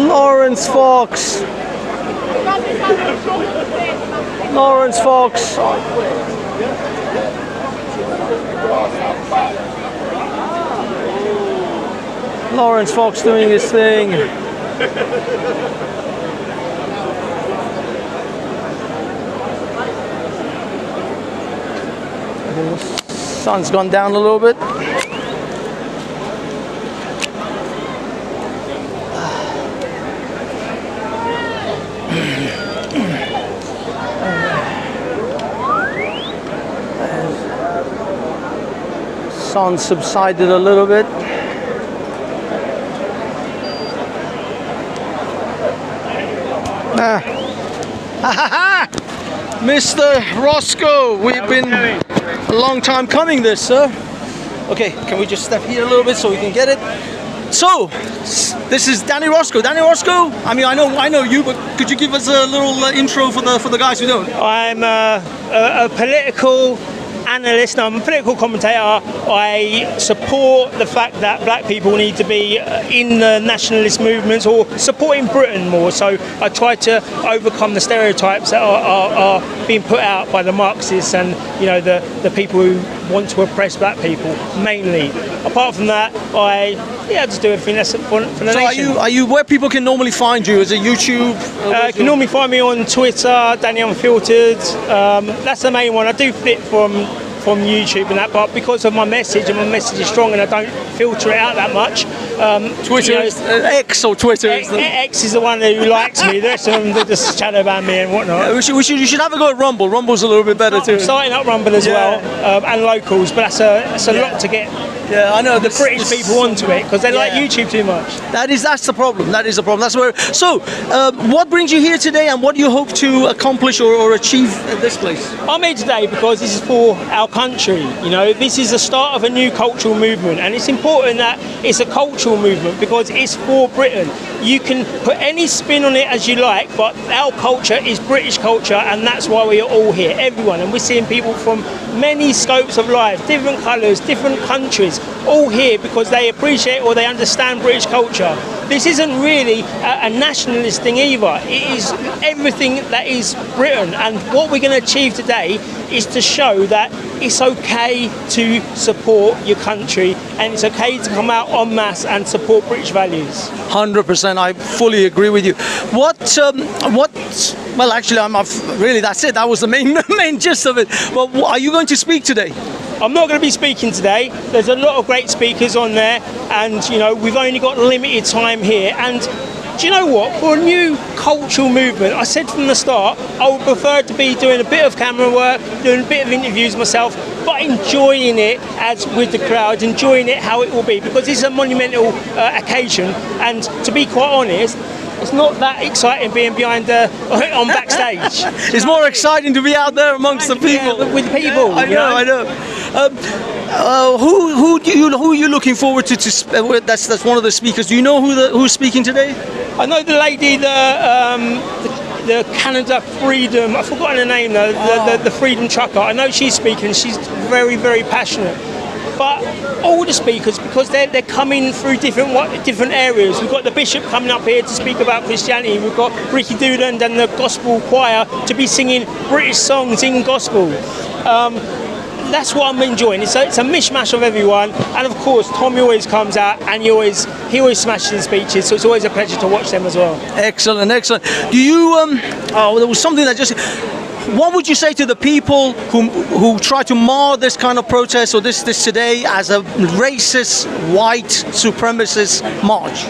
Lawrence Fox. Lawrence Fox. Lawrence Fox doing his thing. The sun's gone down a little bit. Sun subsided a little bit. Mr. Roscoe, we've been a long time coming this, sir. Okay, can we just step here a little bit so we can get it? So, this is Danny Roscoe. Danny Roscoe, I mean, I know you, but could you give us a little intro for the guys who don't? I'm a political analyst. I'm a political commentator. I support the fact that black people need to be in the nationalist movements or supporting Britain more. So I try to overcome the stereotypes that are being put out by the Marxists and the people who want to oppress black people mainly. Apart from that, I just do everything that's for the nation. So are you where people can normally find you? Is it YouTube? You can normally find me on Twitter, Danny Unfiltered. That's the main one. I do flip from YouTube and that, but because of my message, and my message is strong and I don't filter it out that much, Twitter, you know, is, X or Twitter. Is the, X is the one who likes me. The rest of them, they just shadow ban me and whatnot. you should have a go at Rumble. Rumble's a little bit better too. I'm starting up Rumble as well, and locals, but that's a lot to get. Yeah, I know the British people onto it because they like YouTube too much. That's the problem. That is the problem. That's where. So, what brings you here today, and what do you hope to accomplish or achieve at this place? I'm here today because this is for our country. You know, this is the start of a new cultural movement, and it's important that it's a cultural movement because it's for Britain. You can put any spin on it as you like, but our culture is British culture, and that's why we are all here, everyone. And we're seeing people from many scopes of life, different colours, different countries, all here because they appreciate or they understand British culture. This isn't really a nationalist thing either. It is everything that is Britain, and what we're going to achieve today is to show that it's okay to support your country and it's okay to come out en masse and support British values. 100%, I fully agree with you. Well, actually, really, that's it. That was the main gist of it. But are you going to speak today? I'm not going to be speaking today. There's a lot of great speakers on there, and you know we've only got limited time here. And do you know what? For a new cultural movement, I said from the start I would prefer to be doing a bit of camera work, doing a bit of interviews myself, but enjoying it as with the crowd, enjoying it how it will be, because it's a monumental occasion. And to be quite honest, it's not that exciting being behind on backstage. It's more exciting to be out there amongst the people. Yeah, with people. Yeah, I know. Who are you looking forward to? That's one of the speakers. Do you know who's speaking today? I know the lady, the Canada Freedom. I've forgotten her name though. The Freedom Trucker. I know she's speaking. She's very, very passionate. But all the speakers, because they're coming through different areas. We've got the Bishop coming up here to speak about Christianity. We've got Ricky Doolan and the Gospel Choir to be singing British songs in gospel. That's what I'm enjoying. It's a mishmash of everyone, and of course Tommy always comes out and he always smashes his speeches. So it's always a pleasure to watch them as well. Excellent. Do you? There was something that just. What would you say to the people who try to mar this kind of protest or this today as a racist, white, supremacist march?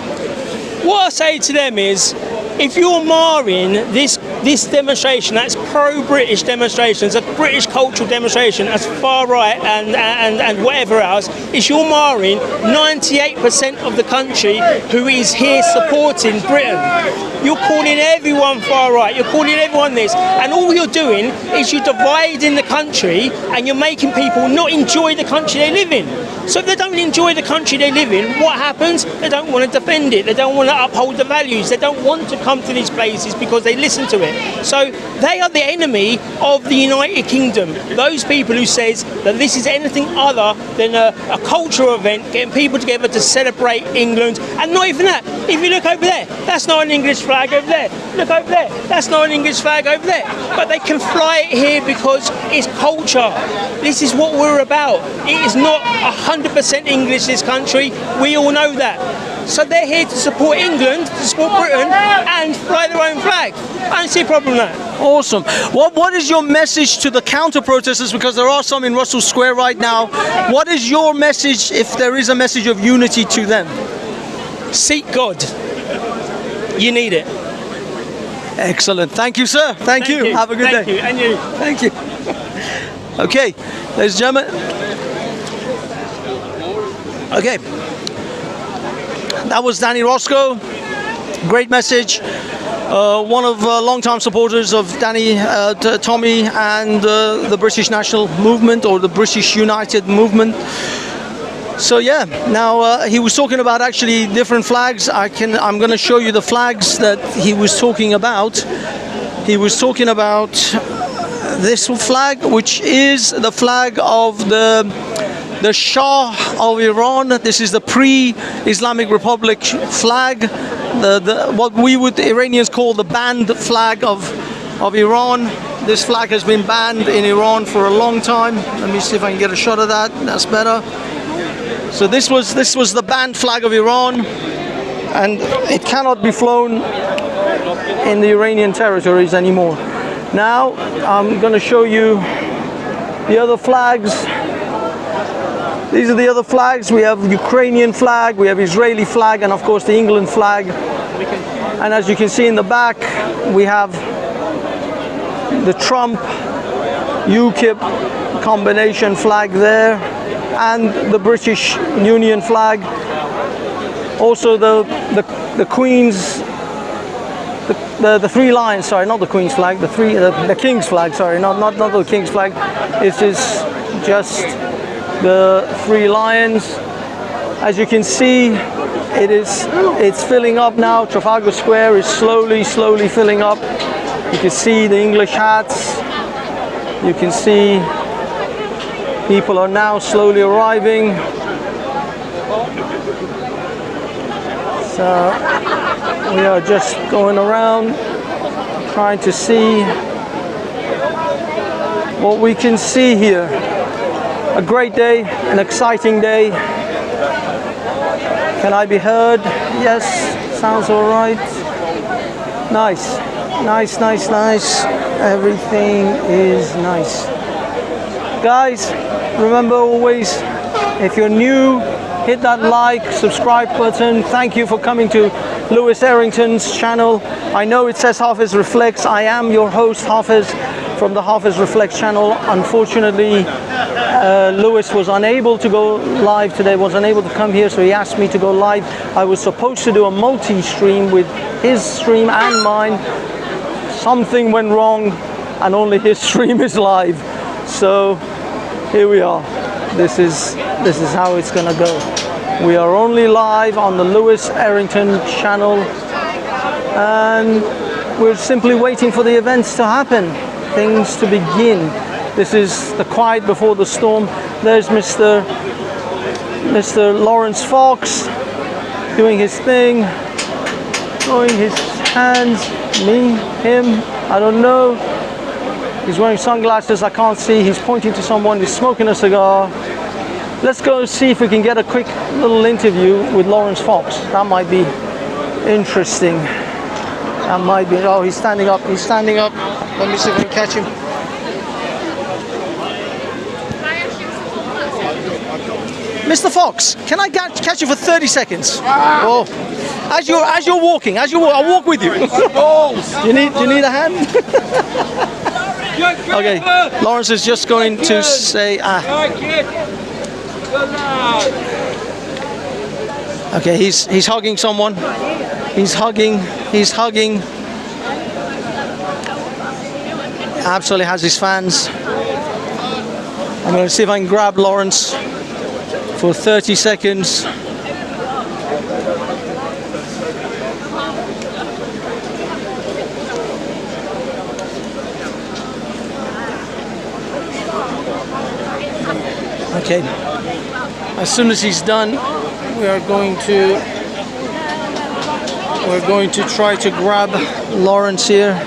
What I say to them is, if you're marring this demonstration, that's pro-British demonstrations, a British cultural demonstration, as far right and whatever else, is you're marring 98% of the country who is here supporting Britain. You're calling everyone far right, you're calling everyone this, and all you're doing is you're dividing the country and you're making people not enjoy the country they live in. So if they don't enjoy the country they live in, what happens? They don't want to defend it, they don't want to uphold the values, they don't want to come to these places because they listen to it. So they are the enemy of the United Kingdom. Those people who says that this is anything other than a cultural event, getting people together to celebrate England, and not even that. If you look over there, that's not an English flag over there. Look over there, that's not an English flag over there. But they can fly it here because it's culture. This is what we're about. It is not 100% English, this country. We all know that. So they're here to support England, to support Britain, and fly their own flag. I don't see a problem with that. Awesome. What is your message to the counter-protesters? Because there are some in Russell Square right now. What is your message, if there is a message of unity to them? Seek God. You need it. Excellent. Thank you, sir. Thank you. Have a good day. Thank you. And you. Thank you. Okay, ladies and gentlemen. Okay. That was Danny Roscoe. Great message. One of long-time supporters of Tommy and the British National Movement, or the British United Movement. So yeah, now he was talking about actually different flags. I'm going to show you the flags that he was talking about. He was talking about this flag, which is the flag of the Shah of Iran. This is the pre-Islamic Republic flag, what we would Iranians call the banned flag of Iran. This flag has been banned in Iran for a long time. Let me see if I can get a shot of that. That's better. So this was the banned flag of Iran, and it cannot be flown in the Iranian territories anymore. Now I'm going to show you the other flags. These are the other flags. We have the Ukrainian flag, we have Israeli flag, and of course the England flag. And as you can see in the back, we have the Trump UKIP combination flag there, and the British Union flag. Also the Queen's, the three lions. Sorry, not the Queen's flag. The King's flag. Sorry, not the King's flag. It is just the three lions. As you can see, it's filling up now. Trafalgar Square is slowly filling up. You can see the English hats. You can see people are now slowly arriving. So we are just going around trying to see what we can see here. A great day, an exciting day. Can I be heard? Yes, sounds all right. Nice. Everything is nice. Guys, remember always, if you're new, hit that like, subscribe button. Thank you for coming to Lewis Errington's channel. I know it says Hafez Reflects. I am your host, Hafez, from the Hafez Reflects channel. Unfortunately, Lewis was unable to go live today, was unable to come here, so he asked me to go live. I was supposed to do a multi-stream with his stream and mine. Something went wrong and only his stream is live. So here we are. This is how it's gonna go. We are only live on the Lewis Errington channel, and we're simply waiting for the events to happen, things to begin. This is the quiet before the storm. There's Mr. Lawrence Fox doing his thing, throwing his hands, me, him, I don't know. He's wearing sunglasses, I can't see. He's pointing to someone, he's smoking a cigar. Let's go see if we can get a quick little interview with Lawrence Fox. That might be interesting. That might be, oh, he's standing up. Let me see if I can catch him. Mr. Fox, can I catch you for 30 seconds? Oh, as you're walking, I'll walk with you. Do you need a hand? Okay, Lawrence is just going to say, okay, he's hugging someone. He's hugging. Absolutely has his fans. I'm going to see if I can grab Lawrence for 30 seconds. Okay. As soon as he's done, we're going to try to grab Lawrence here.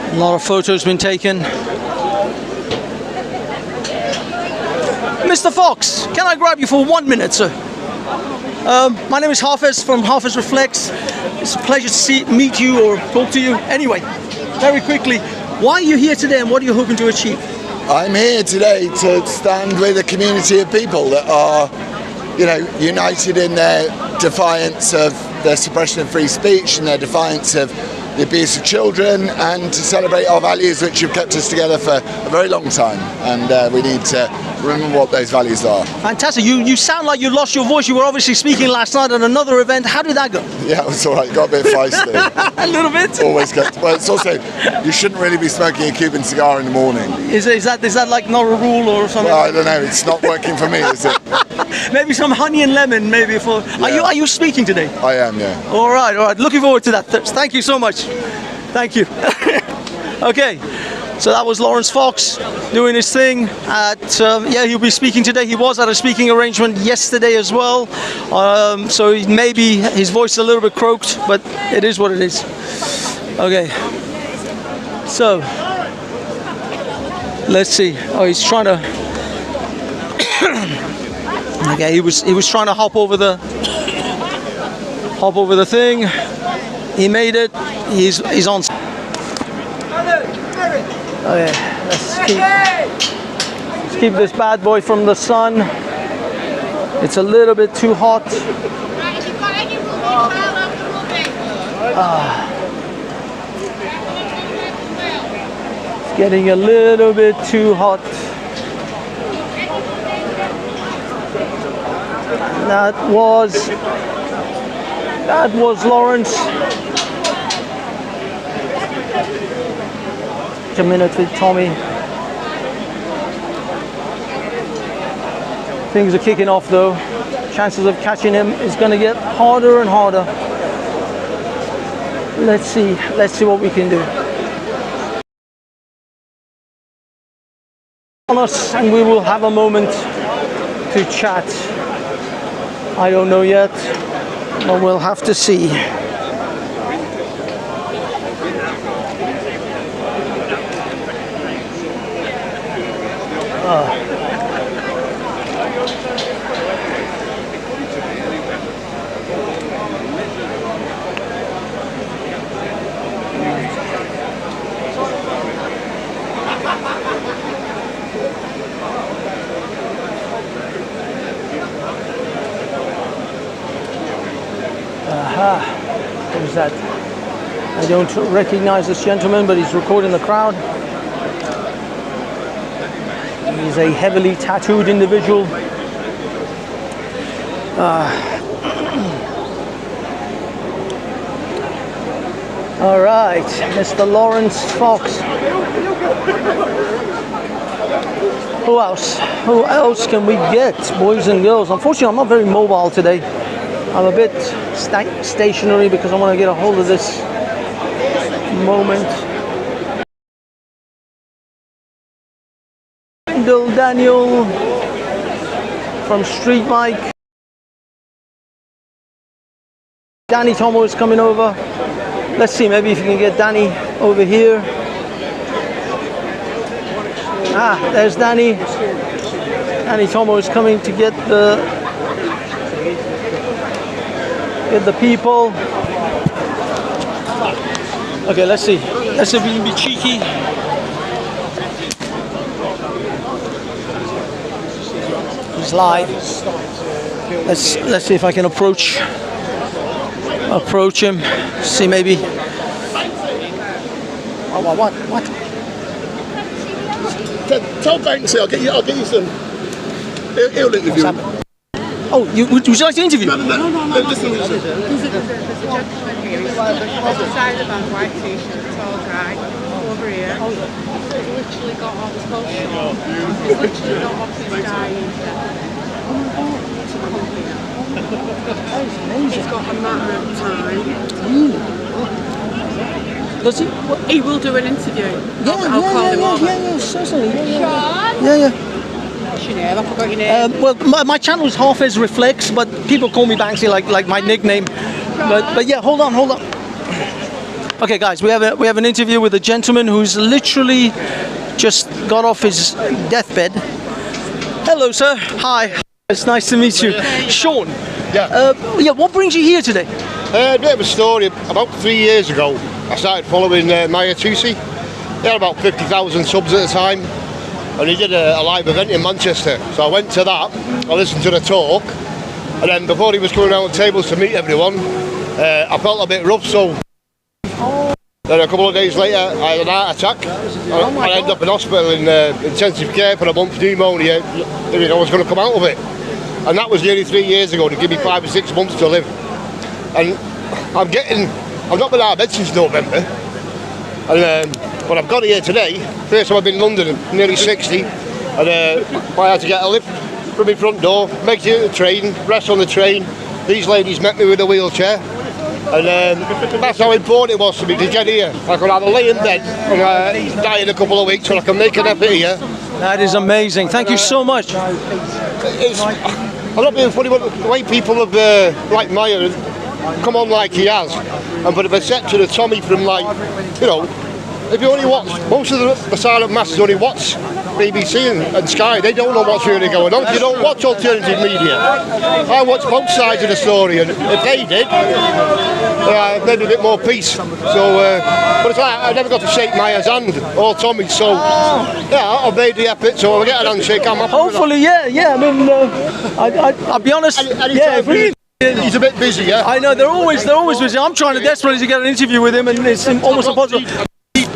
A lot of photos been taken. Mr. Fox, can I grab you for 1 minute, sir? My name is Hafez from Hafez Reflects. It's a pleasure to meet you or talk to you. Anyway, very quickly, why are you here today and what are you hoping to achieve? I'm here today to stand with a community of people that are, united in their defiance of the suppression of free speech and their defiance of the abuse of children, and to celebrate our values which have kept us together for a very long time, and we need to remember what those values are. Fantastic. You sound like you lost your voice. You were obviously speaking last night at another event. How did that go? Yeah, it was all right. Got a bit feisty. A little bit? Always good. Well, it's also, you shouldn't really be smoking a Cuban cigar in the morning. Is that like not a rule or something? Well, I don't know. It's not working for me, is it? Maybe some honey and lemon, maybe for... Yeah. Are you speaking today? I am, yeah. All right. Looking forward to that. Thank you so much. Thank you. Okay, so that was Lawrence Fox doing his thing at, he'll be speaking today. He was at a speaking arrangement yesterday as well. So maybe his voice is a little bit croaked, but it is what it is. Okay, so let's see. Oh, he's trying to Okay, he was trying to hop over the thing. He made it. He's on. Okay, let's keep this bad boy from the sun. It's a little bit too hot. It's getting a little bit too hot. That was Lawrence. A minute with Tommy. Things are kicking off though. Chances of catching him is going to get harder and harder. Let's see what we can do. On us, and we will have a moment to chat. I don't know yet, but we'll have to see. What is that? I don't recognize this gentleman, but he's recording the crowd. He's a heavily tattooed individual. All right, Mr. Lawrence Fox. Who else? Who else can we get, boys and girls? Unfortunately, I'm not very mobile today. I'm a bit stationary because I want to get a hold of this moment. Bill Daniel from Street Bike. Danny Tomo is coming over. Let's see, maybe if you can get Danny over here. Ah, there's Danny. Danny Tomo is coming to get the people. Okay, let's see. Let's see if we can be cheeky. He's live. Let's see if I can approach him. See maybe. Oh, what? Tell Banksy, I'll get you some. He'll interview him. Oh, would you like to interview? No. Listen. There's a gentleman here. He's on the side of a white t-shirt, tall guy, over here. He's literally got off his coat short. He's literally got off his dying to come here. He's got a matter of time. Does he? He will do an interview. I'll call him over. Yeah, certainly. Sean? Yeah. What's your name? I forgot your name. Well, my channel is Hafez Reflex, but people call me Banksy like my nickname. But yeah, hold on. Okay, guys, we have an interview with a gentleman who's literally just got off his deathbed. Hello, sir. Hi. It's nice to meet you, Sean. Yeah. What brings you here today? A bit of a story. About 3 years ago, I started following Maya Tusi. He had about 50,000 subs at the time, and he did a live event in Manchester. So I went to that, I listened to the talk, and then before he was coming around the tables to meet everyone, I felt a bit rough, so then a couple of days later I had an heart attack. I ended up in hospital in intensive care for a month, pneumonia. I was going to come out of it. And that was nearly 3 years ago. To give me 5 or 6 months to live. And I've not been out of bed since November. And but I've got here today. First time I've been in London, I'm nearly 60. And I had to get a lift from my front door, make it to the train, rest on the train. These ladies met me with a wheelchair. And that's how important it was to me to get here. I could either lay in bed and die in a couple of weeks, or I can make an effort here. That is amazing. Thank you so much. I'm not being funny, but the way people have, like Maya, come on like he has, and put a perception of Tommy from, like, you know, if you only watch, most of the silent masses only watch BBC and Sky, they don't know what's really going on. You don't watch alternative media. I watch both sides of the story, and if they did, maybe a bit more peace. So, but it's like I never got to shake Maya's hand or Tommy's. So, yeah, I made the effort. So I get an handshake. I'm happy. Hopefully, yeah. I mean, I'll be honest. Yeah, really. He's a bit busy, yeah. I know they're always busy. I'm trying to desperately to get an interview with him, and it's almost impossible.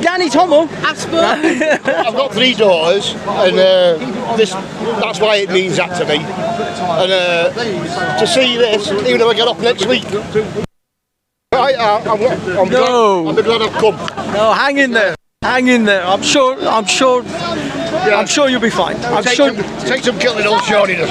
Danny Tomo. I've got 3 daughters, and that's why it means that to me. And to see this, even though I get off next week, I'm glad I've come. No, hang in there. I'm sure you'll be fine. Take some killing old shortiness.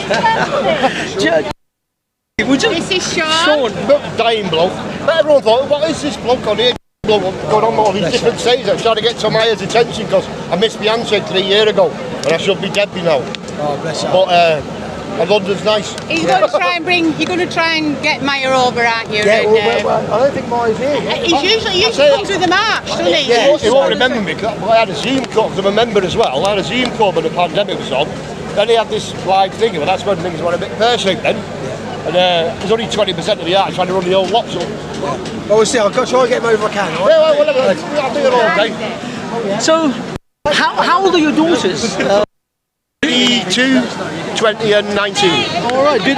Would you? This is Sean. Dying bloke. But everyone thought, what is this bloke on here? Going on all these different stages. I'm trying to get some Maya's attention because I missed my handshake 3 years ago, and I should be dead by now. Oh, bless you. But London's nice. You're going to try and get Maya over, aren't you? Yeah, I don't think Maya's here. He usually comes with the march, doesn't he? Yeah, he won't remember me because I had a Zoom call, because I'm a member as well. I had a Zoom call when the pandemic was on. Then he had this live thing, but that's when things were a bit pear-shaped then. And there's only 20% of the arts trying to run the whole lot, so... Well, we'll see. I'll try and get him over if I can. Right? Yeah, well, I'll do it all okay. So, how old are your daughters? 22, 20 and 19. All right. Do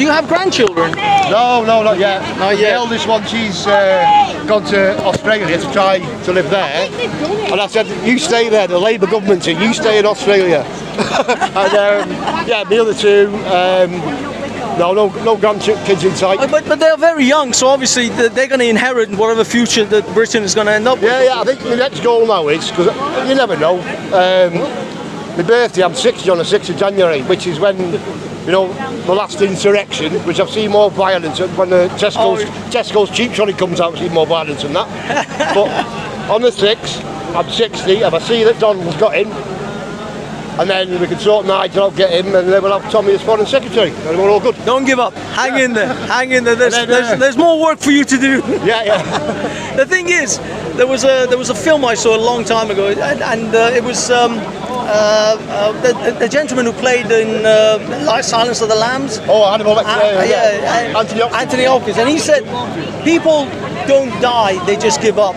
you have grandchildren? No, not yet. The eldest one, she's gone to Australia to try to live there. And I said, you stay there, the Labour government's here, you stay in Australia. And the other 2... No grandkids in sight. But they're very young, so obviously they're going to inherit whatever future that Britain is going to end up with. Yeah, I think the next goal now is, because you never know, my birthday, I'm 60 on the 6th of January, which is when, the last insurrection, which I've seen more violence when the Tesco's cheap trolley comes out, I've seen more violence than that. But on the 6th, I'm 60, if I see that Donald's got in, and then we can sort Nigel out, get him, and then we'll have Tommy as foreign secretary. And we're all good. Don't give up. Hang in there. There's more work for you to do. Yeah. The thing is, there was a film I saw a long time ago, and it was the gentleman who played in Silence of the Lambs. Oh, Hannibal Lecter. Anthony Hopkins, and he said, people don't die; they just give up.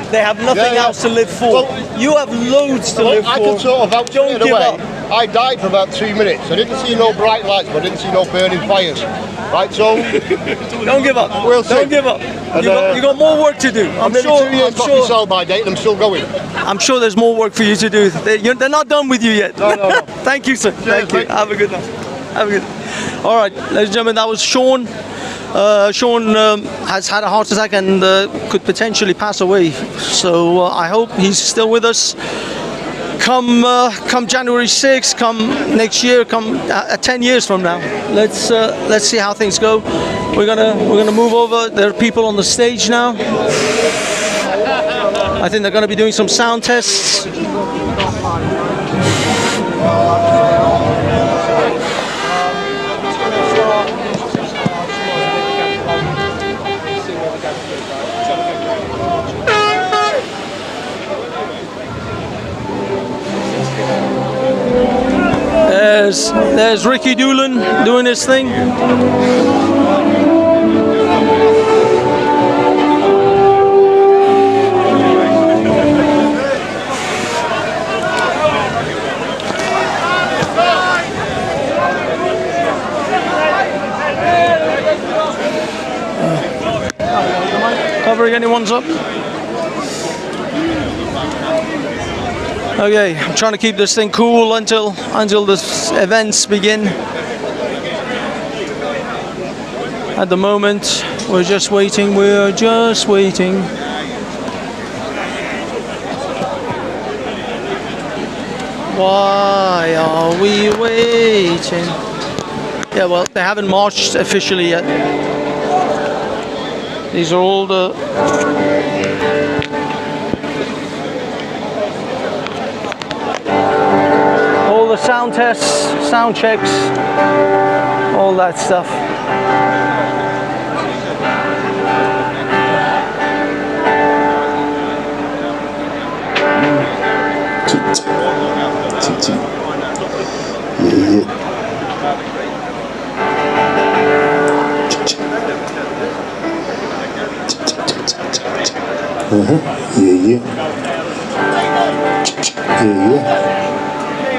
They have nothing else to live for. Well, you have loads to live for. I can sort of vouch Don't give up. I died for about 2 minutes. I didn't see no bright lights, but I didn't see no burning fires. Right, so don't give up. We'll see. Don't give up. You got more work to do. I'm nearly 2 years off my sell-by date, and I'm still going. I'm sure there's more work for you to do. They're not done with you yet. No. Thank you, sir. Thank you. Have a good night. Have a good night. All right, ladies and gentlemen, that was Sean. Sean has had a heart attack and could potentially pass away. So I hope he's still with us. Come January 6th, come next year, come 10 years from now. Let's see how things go. We're gonna move over. There are people on the stage now. I think they're gonna be doing some sound tests. There's Ricky Doolan doing his thing. Covering anyone's up? Okay, I'm trying to keep this thing cool until the events begin. At the moment, we're just waiting. Why are we waiting? Yeah, well, they haven't marched officially yet. These are all the sound tests, sound checks, all that stuff. tick, tick, tick. Yeah, yeah. Yeah, yeah. Yeah, yeah.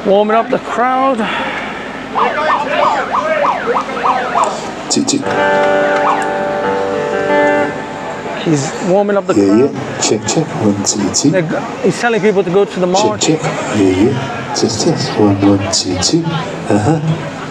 Warming up the crowd. Tick, tick. He's warming up the Yeah, crowd. yeah. Check, check. 1, 2, 2. He's telling people to go to the march. Check, check. Yeah, yeah. Test, test. 1, 1, 2, 2.